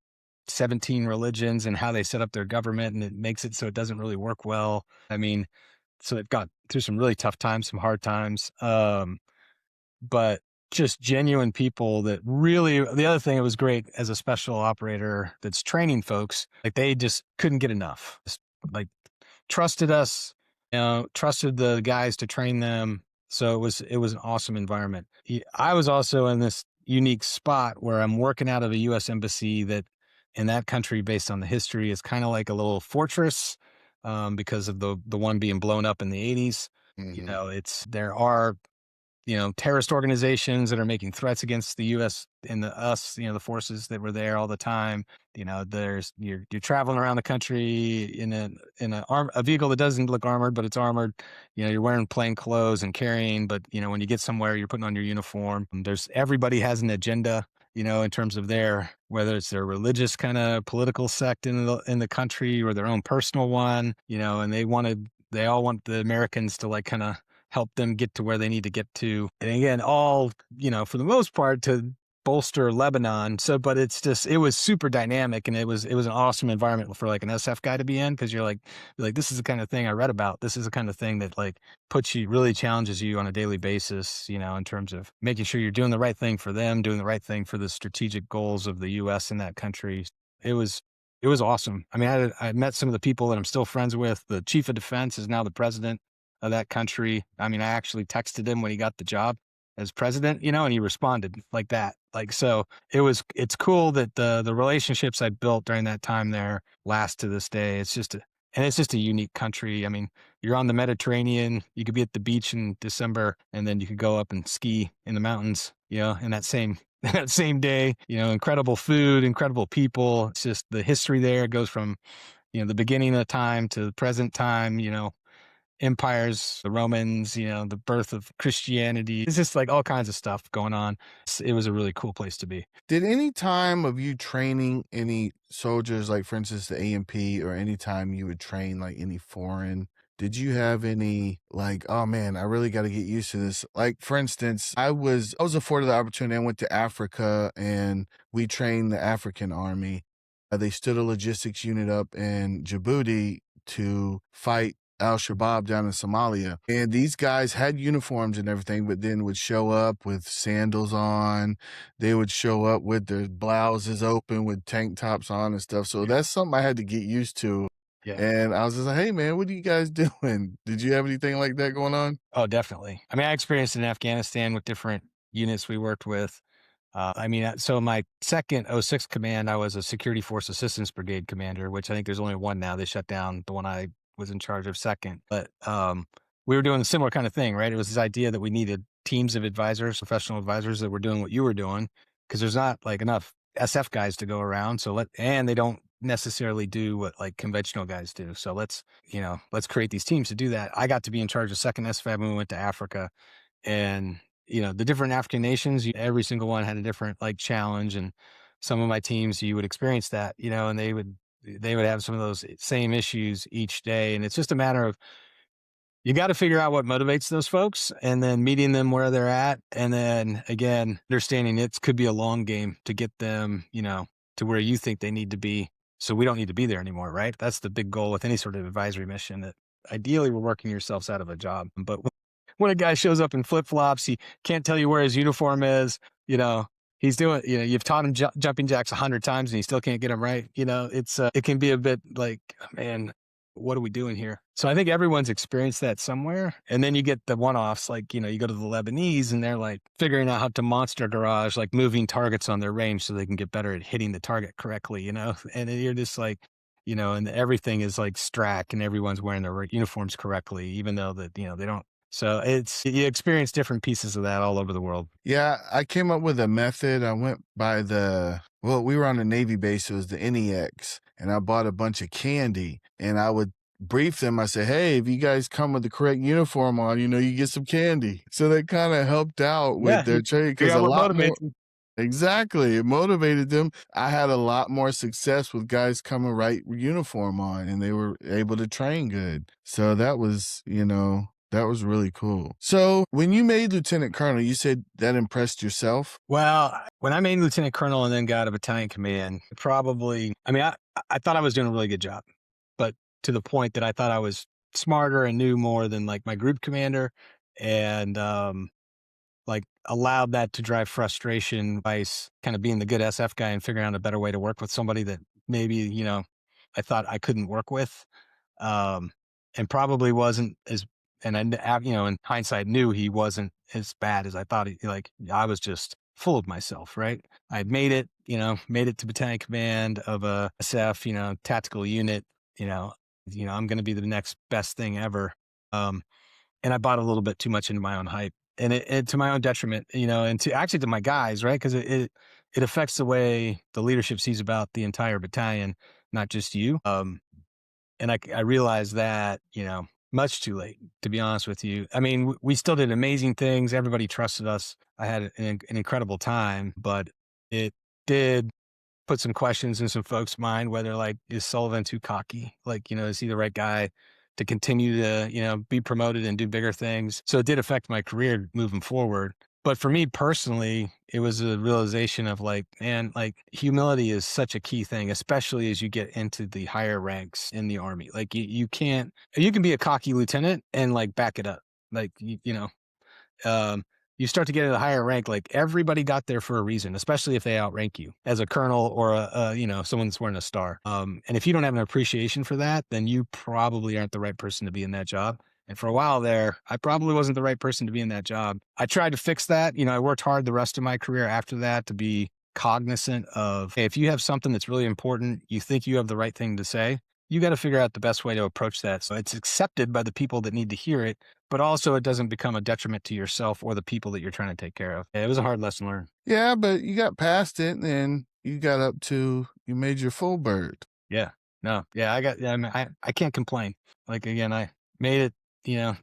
17 religions and how they set up their government, and it makes it so it doesn't really work well. I mean, so they've got through some really tough times, some hard times. But just genuine people that really, the other thing that was great as a special operator that's training folks, they just couldn't get enough. Just, trusted us, trusted the guys to train them. So it was an awesome environment. I was also in this unique spot where I'm working out of a U.S. embassy that in that country, based on the history, is kind of like a little fortress because of the one being blown up in the 80s. Mm-hmm. There are terrorist organizations that are making threats against the U.S. and the forces that were there all the time. You're traveling around the country in a vehicle that doesn't look armored, but it's armored. You're wearing plain clothes and carrying, but when you get somewhere, you're putting on your uniform. Everybody has an agenda, in terms of whether it's their religious kind of political sect in the country or their own personal one, and they all want the Americans to kind of help them get to where they need to get to. And again, all, for the most part to bolster Lebanon. So, but it was super dynamic, and it was an awesome environment for an SF guy to be in. Cause you're this is the kind of thing I read about. This is the kind of thing that really challenges you on a daily basis, in terms of making sure you're doing the right thing for them, doing the right thing for the strategic goals of the U.S. in that country. It was awesome. I mean, I met some of the people that I'm still friends with. The chief of defense is now the president of that country. I mean, I actually texted him when he got the job as president, and he responded like that. So it's cool that the relationships I built during that time there last to this day. It's And it's just a unique country. I mean, you're on the Mediterranean, you could be at the beach in December, and then you could go up and ski in the mountains, in that same that same day. Incredible food, incredible people. It's just the history there goes from, the beginning of time to the present time, empires, the Romans, the birth of Christianity. It's just like all kinds of stuff going on. It was a really cool place to be.
Did any time of you training any soldiers, like for instance, the AMP, or any time you would train like any foreign, did you have any like, oh man, I really got to get used to this? Like for instance, I was afforded the opportunity. I went to Africa and we trained the African army. They stood a logistics unit up in Djibouti to fight Al-Shabaab down in Somalia. And these guys had uniforms and everything, but then would show up with sandals on. They would show up with their blouses open with tank tops on and stuff. So that's something I had to get used to.
Yeah.
And I was just like, hey man, what are you guys doing? Did you have anything like that going on?
Oh, definitely. I mean, I experienced it in Afghanistan with different units we worked with. So my second 06 command, I was a Security Force Assistance Brigade commander, which I think there's only one now. They shut down the one I was in charge of second. But we were doing a similar kind of thing, right? It was this idea that we needed teams of advisors, professional advisors that were doing what you were doing, because there's not like enough SF guys to go around. And they don't necessarily do what like conventional guys do. So let's create these teams to do that. I got to be in charge of second SFAB when we went to Africa, and the different African nations, every single one had a different like challenge. And some of my teams, you would experience that, and they would have some of those same issues each day. And it's just a matter of, you got to figure out what motivates those folks and then meeting them where they're at. And then again, understanding it could be a long game to get them, to where you think they need to be. So we don't need to be there anymore, right? That's the big goal with any sort of advisory mission, that ideally we're working yourselves out of a job. But when a guy shows up in flip-flops, he can't tell you where his uniform is, he's doing, you've taught him jumping jacks 100 times and he still can't get them right. It can be a bit like, man, what are we doing here? So I think everyone's experienced that somewhere. And then you get the one-offs, like, you go to the Lebanese and they're like figuring out how to monster garage, like moving targets on their range so they can get better at hitting the target correctly, and then you're just like, and everything is like strack and everyone's wearing their uniforms correctly, even though that, they don't. So you experience different pieces of that all over the world.
Yeah, I came up with a method. I went by we were on a Navy base. It was the NEX, and I bought a bunch of candy, and I would brief them. I said, hey, if you guys come with the correct uniform on, you get some candy. So that kind of helped out with their trade, because a lot more. Exactly. It motivated them. I had a lot more success with guys coming right uniform on, and they were able to train good. So that was, that was really cool. So when you made Lieutenant Colonel, you said that impressed yourself?
Well, when I made Lieutenant Colonel and then got a battalion command, I thought I was doing a really good job, but to the point that I thought I was smarter and knew more than like my group commander, and allowed that to drive frustration by kind of being the good SF guy and figuring out a better way to work with somebody that maybe, I thought I couldn't work with, and probably wasn't as. And I, in hindsight, knew he wasn't as bad as I thought. I was just full of myself, right? I had made it to battalion command of a SF, tactical unit. I'm going to be the next best thing ever. And I bought a little bit too much into my own hype, and it to my own detriment. And to my guys, right? Because it affects the way the leadership sees about the entire battalion, not just you. And I realized that, much too late, to be honest with you. I mean, we still did amazing things. Everybody trusted us. I had an incredible time, but it did put some questions in some folks' mind, whether like, is Sullivan too cocky? Like, is he the right guy to continue to, be promoted and do bigger things? So it did affect my career moving forward. But for me personally, it was a realization of like, man, like humility is such a key thing, especially as you get into the higher ranks in the Army. Like you can be a cocky lieutenant and like back it up. Like, you start to get at a higher rank, like everybody got there for a reason, especially if they outrank you as a colonel or someone that's wearing a star. And if you don't have an appreciation for that, then you probably aren't the right person to be in that job. And for a while there, I probably wasn't the right person to be in that job. I tried to fix that. I worked hard the rest of my career after that to be cognizant of, hey, if you have something that's really important, you think you have the right thing to say, you got to figure out the best way to approach that. So it's accepted by the people that need to hear it, but also it doesn't become a detriment to yourself or the people that you're trying to take care of. It was a hard lesson learned.
Yeah, but you got past it and you got up to, you made your full bird.
Yeah. No. Yeah. I can't complain. Like, again, I made it,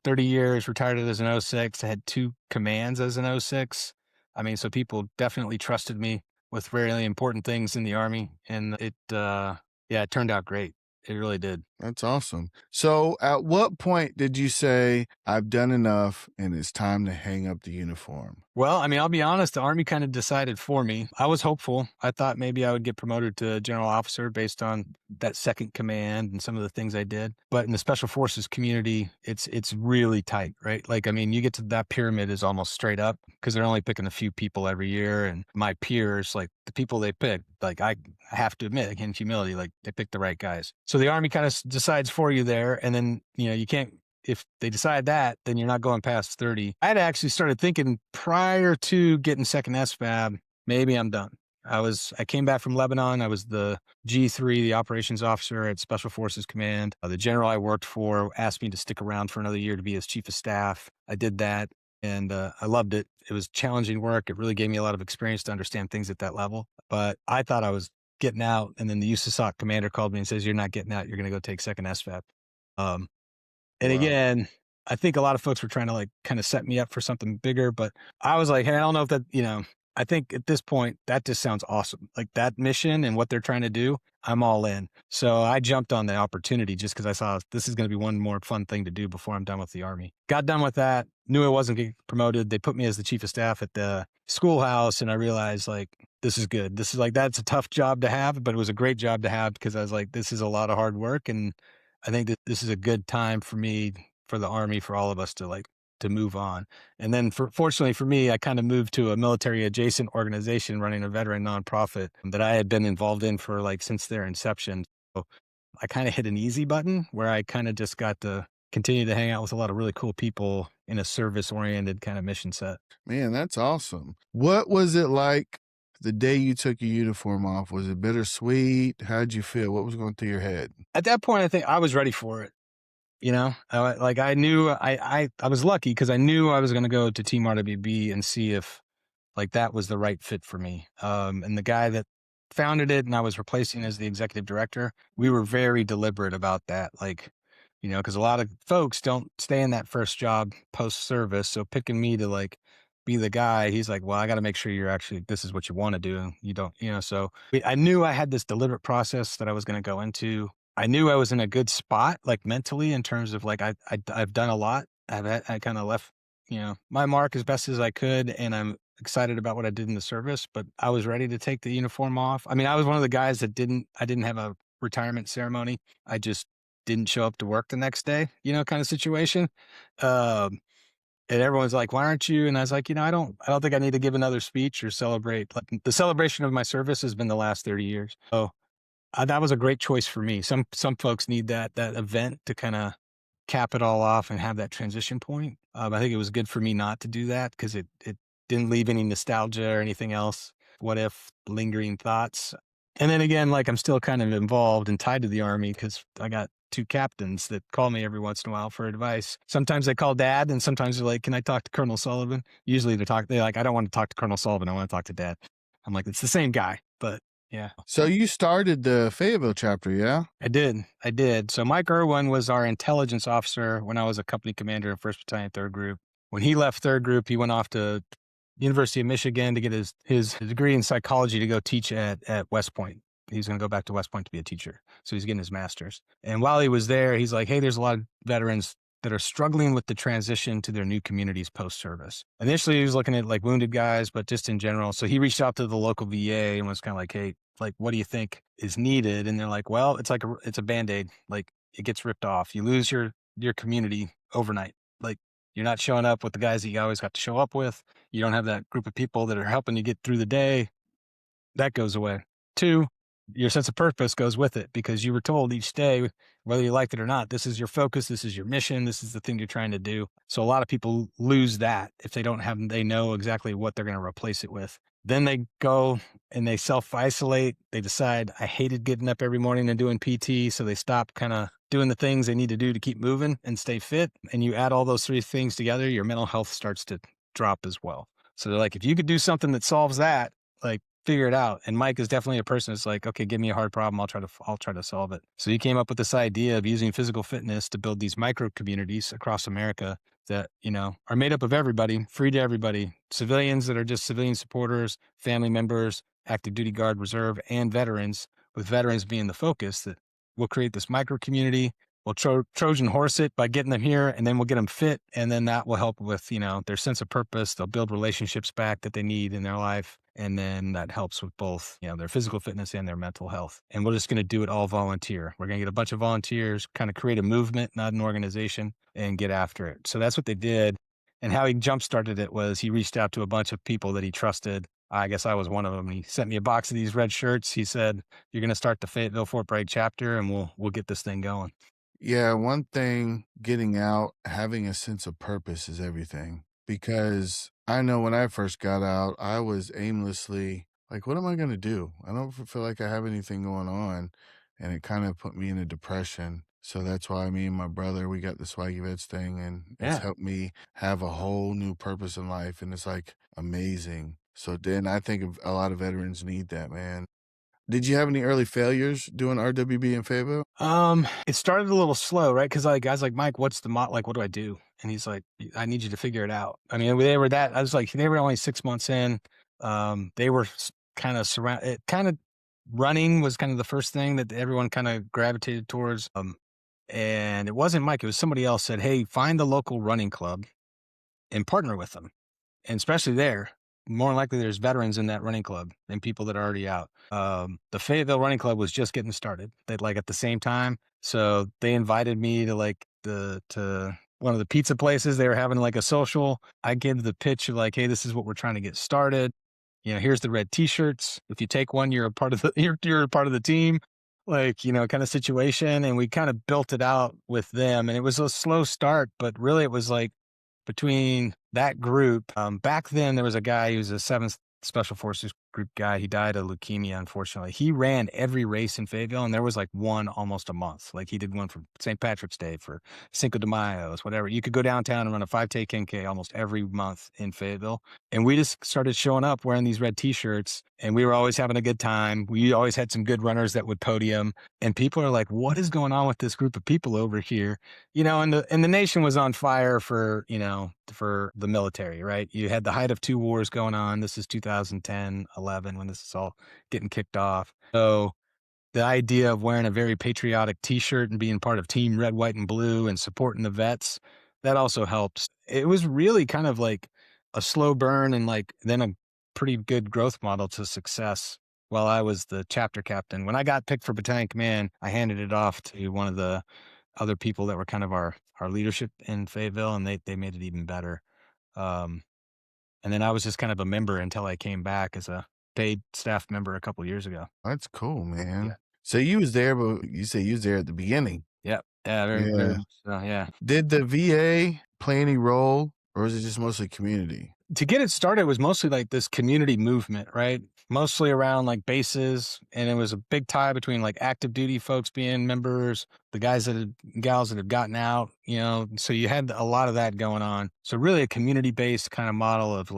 30 years, retired as an 06. I had 2 commands as an 06. I mean, so people definitely trusted me with really important things in the Army. And it turned out great. It really did.
That's awesome. So at what point did you say, I've done enough and it's time to hang up the uniform?
Well, I mean, I'll be honest, the Army kind of decided for me. I was hopeful. I thought maybe I would get promoted to general officer based on that second command and some of the things I did. But in the Special Forces community, it's really tight, right? Like, I mean, you get to that pyramid is almost straight up because they're only picking a few people every year. And my peers, like the people they pick, like I have to admit, in humility, like they pick the right guys. So the Army kind of decides for you there. And then, you can't, if they decide that, then you're not going past 30. I had actually started thinking prior to getting second SFAB, maybe I'm done. I came back from Lebanon. I was the G3, the operations officer at Special Forces Command. The general I worked for asked me to stick around for another year to be his chief of staff. I did that and I loved it. It was challenging work. It really gave me a lot of experience to understand things at that level. But I thought I was getting out. And then the USASOC commander called me and says, you're not getting out. You're going to go take second SFAB. And again, I think a lot of folks were trying to like kind of set me up for something bigger, but I was like, hey, I don't know if that, I think at this point that just sounds awesome. Like that mission and what they're trying to do, I'm all in. So I jumped on the opportunity just because I saw this is going to be one more fun thing to do before I'm done with the Army. Got done with that, knew I wasn't getting promoted. They put me as the chief of staff at the schoolhouse and I realized like, this is good. This is like, that's a tough job to have, but it was a great job to have because I was like, this is a lot of hard work. And I think that this is a good time for me, for the Army, for all of us to move on. And then fortunately for me, I kind of moved to a military adjacent organization running a veteran nonprofit that I had been involved in for like since their inception. So I kind of hit an easy button where I kind of just got to continue to hang out with a lot of really cool people in a service oriented kind of mission set.
Man, that's awesome. What was it like the day you took your uniform off? Was it bittersweet? How'd you feel? What was going through your head?
At that point, I think I was ready for it. I knew I was lucky because I knew I was going to go to Team RWB and see if like that was the right fit for me. And the guy that founded it and I was replacing as the executive director, we were very deliberate about that. Like, because a lot of folks don't stay in that first job post service. So picking me to like be the guy, he's like, well, I got to make sure this is what you want to do. You don't, so I knew I had this deliberate process that I was going to go into. I knew I was in a good spot, like mentally in terms of like, I've done a lot. I kind of left, my mark as best as I could. And I'm excited about what I did in the service, but I was ready to take the uniform off. I mean, I was one of the guys that I didn't have a retirement ceremony. I just didn't show up to work the next day, kind of situation. And everyone's like, why aren't you? And I was like, I don't think I need to give another speech or celebrate. Like the celebration of my service has been the last 30 years. So that was a great choice for me. Some folks need that event to kind of cap it all off and have that transition point. I think it was good for me not to do that because it didn't leave any nostalgia or anything else. What if lingering thoughts? And then again, like I'm still kind of involved and tied to the Army because I got 2 captains that call me every once in a while for advice. Sometimes they call Dad and sometimes they're like, can I talk to Colonel Sullivan? Usually they're like, I don't want to talk to Colonel Sullivan. I want to talk to Dad. I'm like, it's the same guy, but yeah.
So you started the Fayetteville chapter, yeah?
I did. So Mike Irwin was our intelligence officer when I was a company commander in 1st Battalion, 3rd Group. When he left 3rd Group, he went off to University of Michigan to get his degree in psychology to go teach at West Point. He's going to go back to West Point to be a teacher. So he's getting his master's. And while he was there, he's like, hey, there's a lot of veterans that are struggling with the transition to their new communities post-service. Initially, he was looking at like wounded guys, but just in general. So he reached out to the local VA and was kind of like, hey, like, what do you think is needed? And they're like, well, it's like it's a Band-Aid. Like it gets ripped off. You lose your community overnight. Like you're not showing up with the guys that you always got to show up with. You don't have that group of people that are helping you get through the day. That goes away. 2, your sense of purpose goes with it because you were told each day, whether you liked it or not, this is your focus, this is your mission, this is the thing you're trying to do. So a lot of people lose that if they know exactly what they're going to replace it with. Then they go and they self-isolate. They decide, I hated getting up every morning and doing PT, so they stop kind of doing the things they need to do to keep moving and stay fit. And you add all those three things together, your mental health starts to drop as well. So they're like, if you could do something that solves that, like, figure it out. And Mike is definitely a person that's like, okay, give me a hard problem. I'll try to solve it. So he came up with this idea of using physical fitness to build these micro communities across America that, are made up of everybody, free to everybody, civilians that are just civilian supporters, family members, active duty guard, reserve, and veterans, with veterans being the focus. That we'll create this micro community. We'll Trojan horse it by getting them here, and then we'll get them fit. And then that will help with, their sense of purpose. They'll build relationships back that they need in their life. And then that helps with both, their physical fitness and their mental health. And we're just going to do it all volunteer. We're going to get a bunch of volunteers, kind of create a movement, not an organization, and get after it. So that's what they did. And how he jump-started it was he reached out to a bunch of people that he trusted. I guess I was one of them. He sent me a box of these red shirts. He said, you're going to start the Fayetteville Fort Bragg chapter, and we'll get this thing going.
Yeah, one thing, getting out, having a sense of purpose is everything. Because I know when I first got out, I was aimlessly like, what am I going to do? I don't feel like I have anything going on. And it kind of put me in a depression. So that's why me and my brother, we got the Swaggy Vets thing, and it's helped me have a whole new purpose in life. And it's like amazing. So then I think a lot of veterans need that, man. Did you have any early failures doing RWB in Fayetteville?
It started a little slow, right? Because guys like, Mike, what's the what do I do? And he's like, I need you to figure it out. I mean, they were only 6 months in. They were kind of running was kind of the first thing that everyone kind of gravitated towards. And it wasn't Mike, it was somebody else said, hey, find the local running club and partner with them. And especially there, more likely there's veterans in that running club and people that are already out. The Fayetteville Running Club was just getting started. They'd at the same time. So they invited me to to one of the pizza places. They were having a social. I gave the pitch of hey, this is what we're trying to get started. Here's the red t-shirts. If you take one, you're a part of you're a part of the team, kind of situation. And we kind of built it out with them, and it was a slow start, but really it was between that group. Back then there was a guy who was a 7th Special Forces group guy. He died of leukemia, unfortunately. He ran every race in Fayetteville, and there was one almost a month. He did one for St. Patrick's Day, for Cinco de Mayo, whatever. You could go downtown and run a 5K, 10K almost every month in Fayetteville. And we just started showing up wearing these red t-shirts, and we were always having a good time. We always had some good runners that would podium, and people are like, what is going on with this group of people over here? And the nation was on fire for the military, right? You had the height of 2 wars going on. This is 2010, 11, when this is all getting kicked off. So the idea of wearing a very patriotic t-shirt and being part of Team Red, White, and Blue and supporting the vets, that also helps. It was really kind of a slow burn, and then a pretty good growth model to success. While I was the chapter captain, when I got picked for battalion command, I handed it off to one of the other people that were kind of our leadership in Fayetteville, and they made it even better. And then I was just kind of a member until I came back as a paid staff member a couple of years ago.
That's cool, man. Yeah. So you was there, but you say you was there at the beginning.
Yep. Yeah. Very yeah.
Did the VA play any role, or was it just mostly community?
To get it started, it was mostly this community movement, right? Mostly around bases. And it was a big tie between active duty folks being members, the gals that had gotten out, so you had a lot of that going on. So really a community-based kind of model of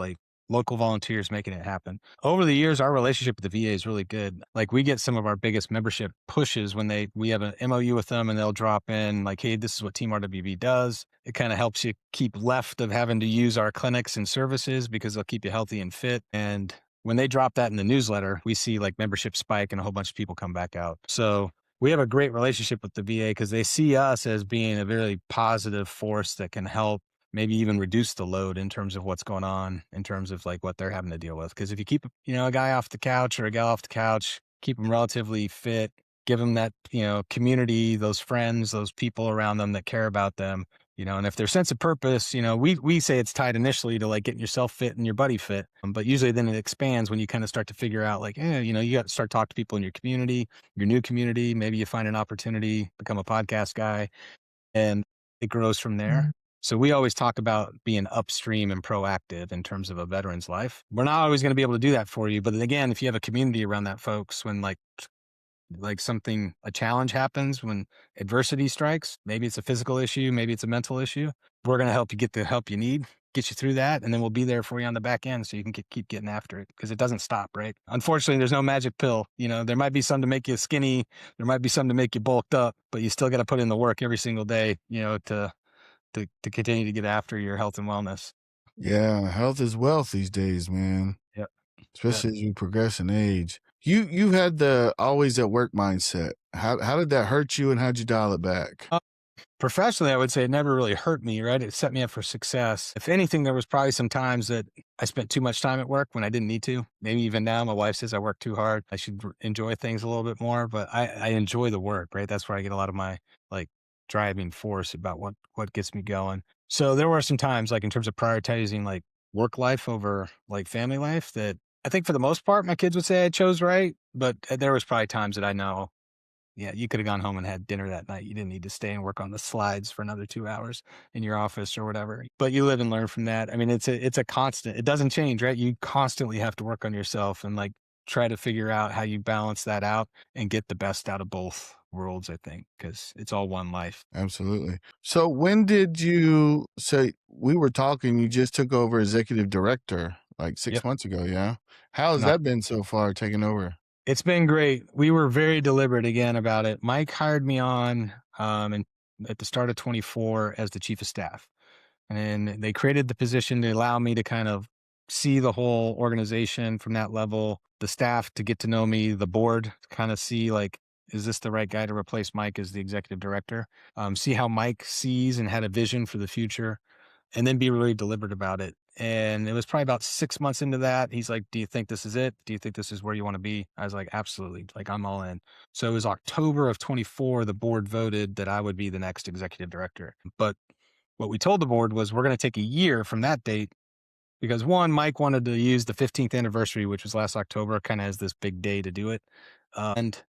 local volunteers making it happen. Over the years, our relationship with the VA is really good. We get some of our biggest membership pushes when we have an MOU with them, and they'll drop in hey, this is what Team RWB does. It kind of helps you keep left of having to use our clinics and services because they'll keep you healthy and fit. And when they drop that in the newsletter, we see membership spike and a whole bunch of people come back out. So we have a great relationship with the VA because they see us as being a very positive force that can help maybe even reduce the load in terms of what's going on, in terms of what they're having to deal with. Because if you keep, a guy off the couch or a gal off the couch, keep them relatively fit, give them that, community, those friends, those people around them that care about them, and if their sense of purpose, we say it's tied initially to getting yourself fit and your buddy fit. But usually then it expands when you kind of start to figure out you got to start talking to people in your community, your new community. Maybe you find an opportunity, become a podcast guy, and it grows from there. So we always talk about being upstream and proactive in terms of a veteran's life. We're not always going to be able to do that for you. But then again, if you have a community around that, folks, when like something, a challenge happens, when adversity strikes, maybe it's a physical issue, maybe it's a mental issue, we're going to help you get the help you need, get you through that. And then we'll be there for you on the back end so you can keep getting after it, because it doesn't stop, right? Unfortunately, there's no magic pill. You know, there might be some to make you skinny. There might be some to make you bulked up, but you still got to put in the work every single day, you know, to continue to get after your health and wellness.
Yeah, health is wealth these days, man.
Yep.
Especially as we progress in age. You had the always at work mindset. How did that hurt you, and how'd you dial it back?
Professionally, I would say it never really hurt me, right? It set me up for success. If anything, there was probably some times that I spent too much time at work when I didn't need to. Maybe even now, my wife says I work too hard. I should enjoy things a little bit more, but I enjoy the work, right? That's where I get a lot of my like driving force about what gets me going. So there were some times, like in terms of prioritizing like work life over like family life, that I think for the most part, my kids would say I chose right. But there was probably times that I know, yeah, you could have gone home and had dinner that night. You didn't need to stay and work on the slides for another 2 hours in your office or whatever. But you live and learn from that. I mean, it's a constant. It doesn't change, right? You constantly have to work on yourself and like try to figure out how you balance that out and get the best out of both worlds, I think, because it's all one life.
Absolutely. So when did you say, we were talking, you just took over executive director like 6 months ago, yeah? How has that been so far, taking over?
It's been great. We were very deliberate again about it. Mike hired me on and at the start of 24 as the chief of staff. And they created the position to allow me to kind of see the whole organization from that level, the staff to get to know me, the board to kind of see like, is this the right guy to replace Mike as the executive director? See how Mike sees and had a vision for the future, and then be really deliberate about it. And it was probably about 6 months into that. He's like, do you think this is it? Do you think this is where you want to be? I was like, absolutely. Like, I'm all in. So it was October of 24. The board voted that I would be the next executive director. But what we told the board was we're going to take a year from that date because one, Mike wanted to use the 15th anniversary, which was last October, kind of as this big day to do it. And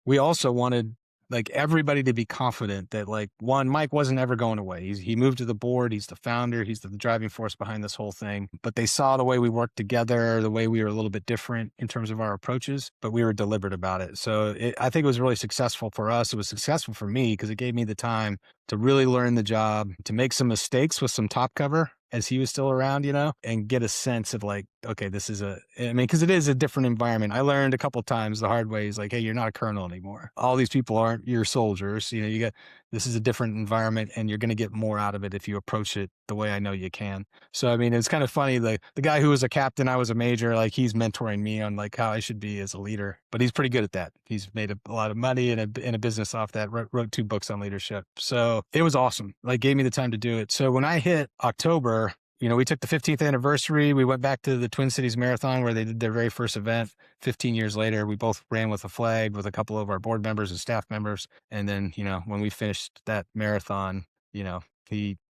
we also wanted like everybody to be confident that like one, Mike wasn't ever going away. He moved to the board. He's the founder. He's the driving force behind this whole thing. But they saw the way we worked together, the way we were a little bit different in terms of our approaches, but we were deliberate about it. So I think it was really successful for us. It was successful for me because it gave me the time to really learn the job, to make some mistakes with some top cover as he was still around, you know, and get a sense of like, okay, this is because it is a different environment. I learned a couple of times the hard way is like, hey, you're not a colonel anymore. All these people aren't your soldiers. You know, this is a different environment and you're going to get more out of it if you approach it the way I know you can. So, I mean, it's kind of funny. The guy who was a captain, I was a major, like he's mentoring me on like how I should be as a leader, but he's pretty good at that. He's made a lot of money in a business off that, wrote 2 books on leadership. So it was awesome. Like gave me the time to do it. So when I hit October, you know, we took the 15th anniversary. We went back to the Twin Cities Marathon where they did their very first event. 15 years later, we both ran with a flag with a couple of our board members and staff members. And then, you know, when we finished that marathon, you know,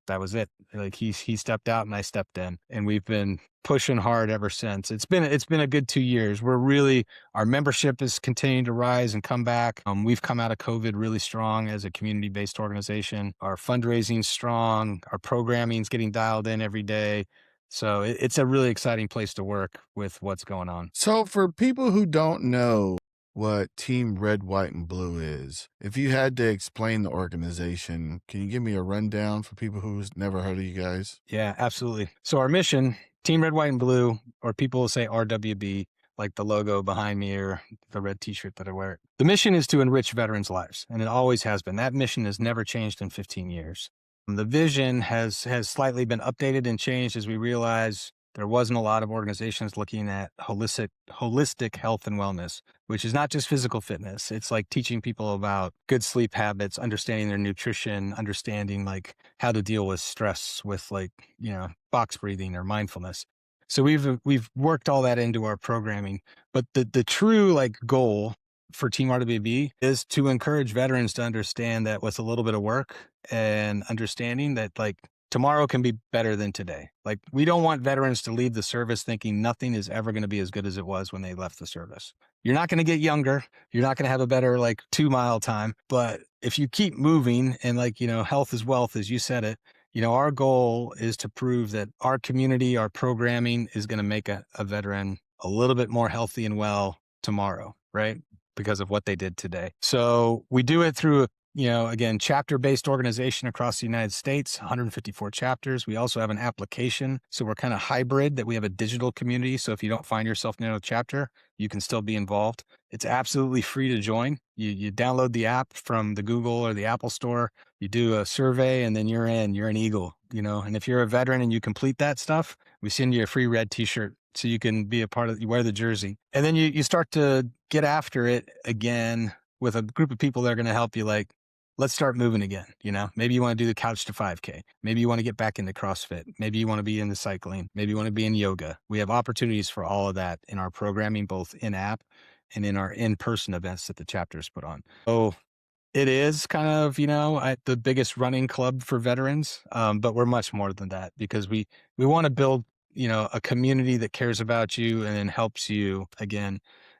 that was it. Like he stepped out and I stepped in, and we've been pushing hard ever since. It's been a good 2 years. Our membership is continuing to rise and come back. We've come out of COVID really strong as a community-based organization. Our fundraising's strong. Our programming's getting dialed in every day. So it's a really exciting place to work with what's going on.
So for people who don't know what Team Red, White, and Blue is, if you had to explain the organization, can you give me a rundown for people who's never heard of you guys?
Yeah, absolutely. So our mission, Team Red, White, and Blue, or people will say RWB, like the logo behind me or the red t-shirt that I wear. The mission is to enrich veterans' lives, and it always has been. That mission has never changed in 15 years. The vision has slightly been updated and changed as we realize there wasn't a lot of organizations looking at holistic health and wellness, which is not just physical fitness. It's like teaching people about good sleep habits, understanding their nutrition, understanding like how to deal with stress with like, you know, box breathing or mindfulness. So we've worked all that into our programming, but the true like goal for Team RWB is to encourage veterans to understand that with a little bit of work and understanding that like tomorrow can be better than today. Like we don't want veterans to leave the service thinking nothing is ever going to be as good as it was when they left the service. You're not going to get younger. You're not going to have a better like 2-mile time. But if you keep moving and like, you know, health is wealth, as you said it, Our goal is to prove that our community, our programming is going to make a veteran a little bit more healthy and well tomorrow, right? Because of what they did today. So we do it through again, chapter-based organization across the United States, 154 chapters. We also have an application. So we're kind of hybrid, that we have a digital community. So if you don't find yourself in a chapter, you can still be involved. It's absolutely free to join. You download the app from the Google or the Apple store, you do a survey, and then you're an Eagle, and if you're a veteran and you complete that stuff, we send you a free red t-shirt so you can be a part of, you wear the jersey. And then you start to get after it again with a group of people that are going to help you, like, let's start moving again. Maybe you want to do the couch to 5K. Maybe you want to get back into CrossFit. Maybe you want to be in the cycling. Maybe you want to be in yoga. We have opportunities for all of that in our programming, both in app and in our in-person events that the chapters put on. So it is kind of, the biggest running club for veterans. But we're much more than that, because we want to build, a community that cares about you and then helps you, again,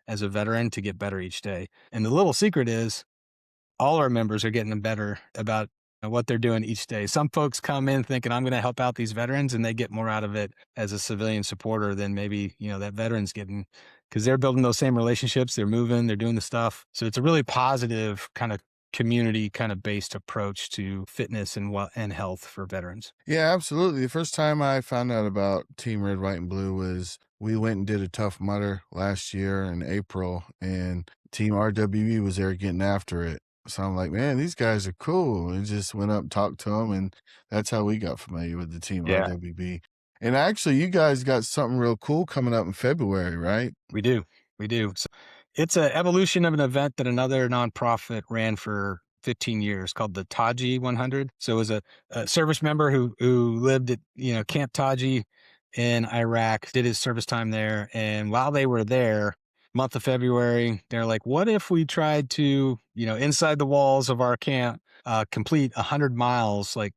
as a veteran, to get better each day. And the little secret is, all our members are getting better about what they're doing each day. Some folks come in thinking, I'm going to help out these veterans, and they get more out of it as a civilian supporter than maybe, that veteran's getting, because they're building those same relationships. They're moving, they're doing the stuff. So it's a really positive kind of community kind of based approach to fitness and health for veterans.
Yeah, absolutely. The first time I found out about Team Red, White, and Blue was we went and did a Tough Mudder last year in April, and Team RWB was there getting after it. So I'm like, man, these guys are cool. And just went up, talked to them, and that's how we got familiar with the Team RWB. And actually, you guys got something real cool coming up in February, right?
We do. So it's an evolution of an event that another nonprofit ran for 15 years called the Taji 100. So it was a service member who lived at, Camp Taji in Iraq, did his service time there. And while they were there, month of February, they're like, what if we tried to, inside the walls of our camp, complete 100 miles, like,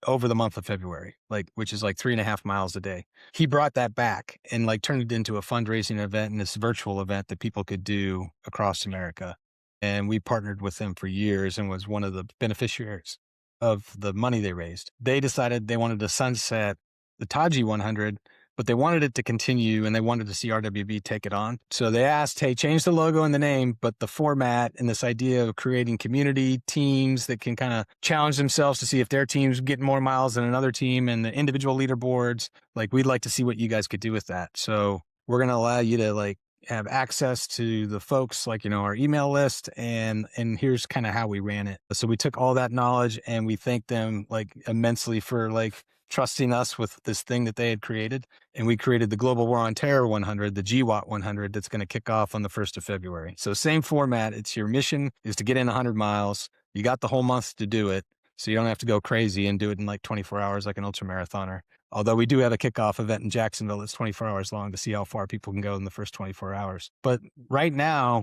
over the month of February, which is like 3.5 miles a day. He brought that back and turned it into a fundraising event and this virtual event that people could do across America. And we partnered with them for years and was one of the beneficiaries of the money they raised. They decided they wanted to sunset the Taji 100, but they wanted it to continue and they wanted to see RWB take it on. So they asked, hey, change the logo and the name, but the format and this idea of creating community teams that can kind of challenge themselves to see if their team's getting more miles than another team, and the individual leaderboards, we'd like to see what you guys could do with that. So we're going to allow you to have access to the folks, our email list, and here's kind of how we ran it. So we took all that knowledge and we thanked them immensely for trusting us with this thing that they had created. And we created the Global War on Terror 100, the GWAT 100, that's going to kick off on the 1st of February. So same format. It's your mission is to get in 100 miles. You got the whole month to do it. So you don't have to go crazy and do it in 24 hours like an ultramarathoner. Although we do have a kickoff event in Jacksonville that's 24 hours long to see how far people can go in the first 24 hours. But right now,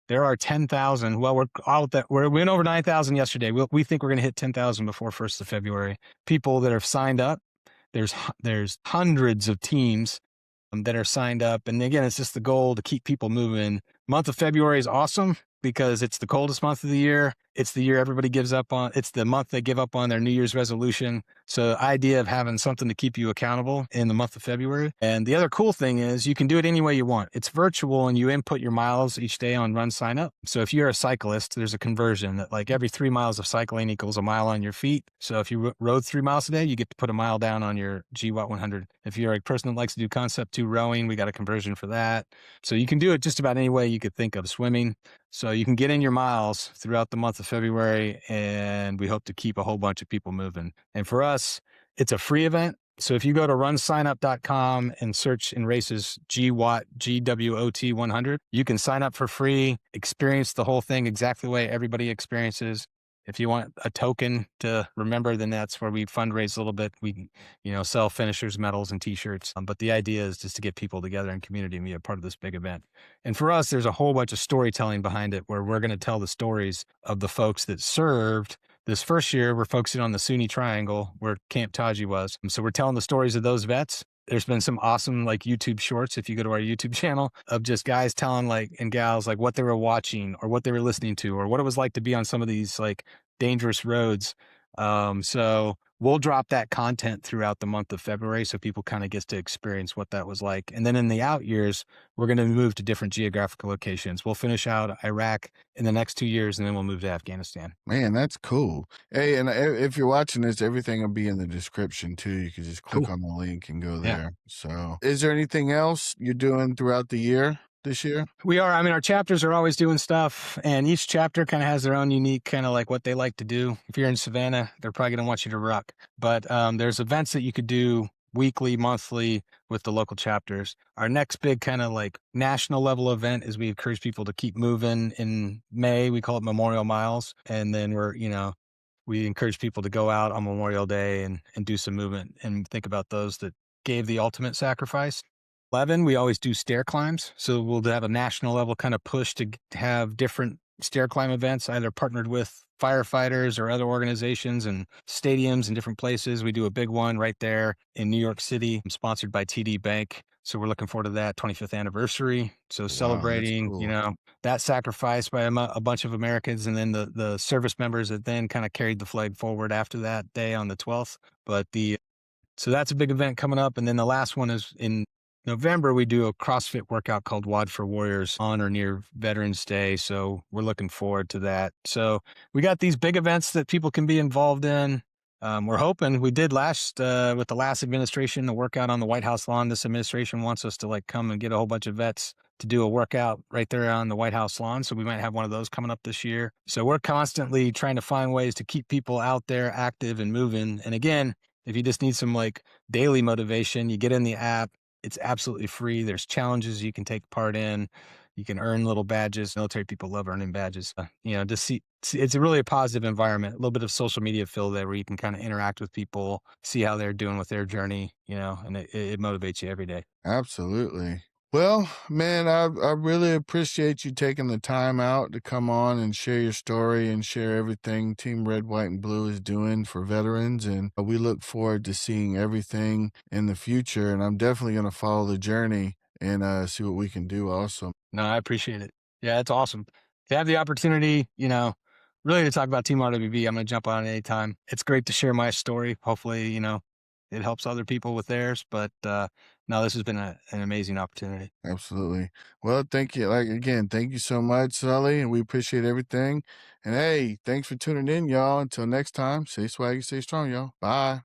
there are 10,000. Well, we're out that we went over 9,000 yesterday. We think we're going to hit 10,000 before 1st of February. People that have signed up. There's hundreds of teams that are signed up. And again, it's just the goal to keep people moving. Month of February is awesome because it's the coldest month of the year. It's the year everybody gives up on. It's the month they give up on their New Year's resolution. So the idea of having something to keep you accountable in the month of February. And the other cool thing is you can do it any way you want. It's virtual and you input your miles each day on Run Sign Up. So if you're a cyclist, there's a conversion that every 3 miles of cycling equals a mile on your feet. So if you rode 3 miles a day, you get to put a mile down on your GWAT 100. If you're a person that likes to do Concept 2 rowing, we got a conversion for that. So you can do it just about any way you could think of. Swimming. So you can get in your miles throughout the month of February, and we hope to keep a whole bunch of people moving. And for us, it's a free event. So if you go to runsignup.com and search in races GWOT 100, you can sign up for free, experience the whole thing exactly the way everybody experiences. If you want a token to remember, then that's where we fundraise a little bit. We, sell finishers, medals, and t-shirts. But the idea is just to get people together in community and be a part of this big event. And for us, there's a whole bunch of storytelling behind it where we're going to tell the stories of the folks that served. This first year, we're focusing on the Sunni Triangle where Camp Taji was. So we're telling the stories of those vets. There's been some awesome YouTube shorts, if you go to our YouTube channel, of just guys telling and gals what they were watching or what they were listening to or what it was like to be on some of these dangerous roads So we'll drop that content throughout the month of February so people kind of get to experience what that was like. And then in the out years, we're going to move to different geographical locations. We'll finish out Iraq in the next 2 years, and then we'll move to Afghanistan.
Man, that's cool. Hey, and if you're watching this, everything will be in the description too. You can just click on the link and go there. So is there anything else you're doing throughout the year? This year?
We are. I mean, our chapters are always doing stuff, and each chapter kind of has their own unique kind of like what they like to do. If you're in Savannah, they're probably going to want you to ruck. But there's events that you could do weekly, monthly with the local chapters. Our next big kind of like national level event is we encourage people to keep moving in May. We call it Memorial Miles. And then we encourage people to go out on Memorial Day and do some movement and think about those that gave the ultimate sacrifice. 11, we always do stair climbs. So we'll have a national level kind of push to have different stair climb events, either partnered with firefighters or other organizations and stadiums in different places. We do a big one right there in New York City, sponsored by TD Bank. So we're looking forward to that 25th anniversary. So celebrating,
cool.
that sacrifice by a bunch of Americans, and then the service members that then kind of carried the flag forward after that day on the 12th. So that's a big event coming up. And then the last one is in November. We do a CrossFit workout called WOD for Warriors on or near Veterans Day. So we're looking forward to that. So we got these big events that people can be involved in. We're hoping we did with the last administration, a workout on the White House lawn. This administration wants us to like come and get a whole bunch of vets to do a workout right there on the White House lawn. So we might have one of those coming up this year. So we're constantly trying to find ways to keep people out there active and moving. And again, if you just need some like daily motivation, you get in the app. It's absolutely free. There's challenges you can take part in. You can earn little badges. Military people love earning badges. Just see, it's really a positive environment. A little bit of social media feel there where you can kind of interact with people, see how they're doing with their journey, and it motivates you every day.
Absolutely. Well, man, I really appreciate you taking the time out to come on and share your story and share everything Team Red, White, and Blue is doing for veterans. And we look forward to seeing everything in the future. And I'm definitely going to follow the journey and see what we can do also.
No, I appreciate it. Yeah, it's awesome. To have the opportunity, really to talk about Team RWB, I'm going to jump on anytime. It's great to share my story. Hopefully, it helps other people with theirs. But no, this has been an amazing opportunity.
Absolutely. Well, thank you. Thank you so much, Sully, and we appreciate everything. And hey, thanks for tuning in, y'all. Until next time, stay swaggy, stay strong, y'all. Bye.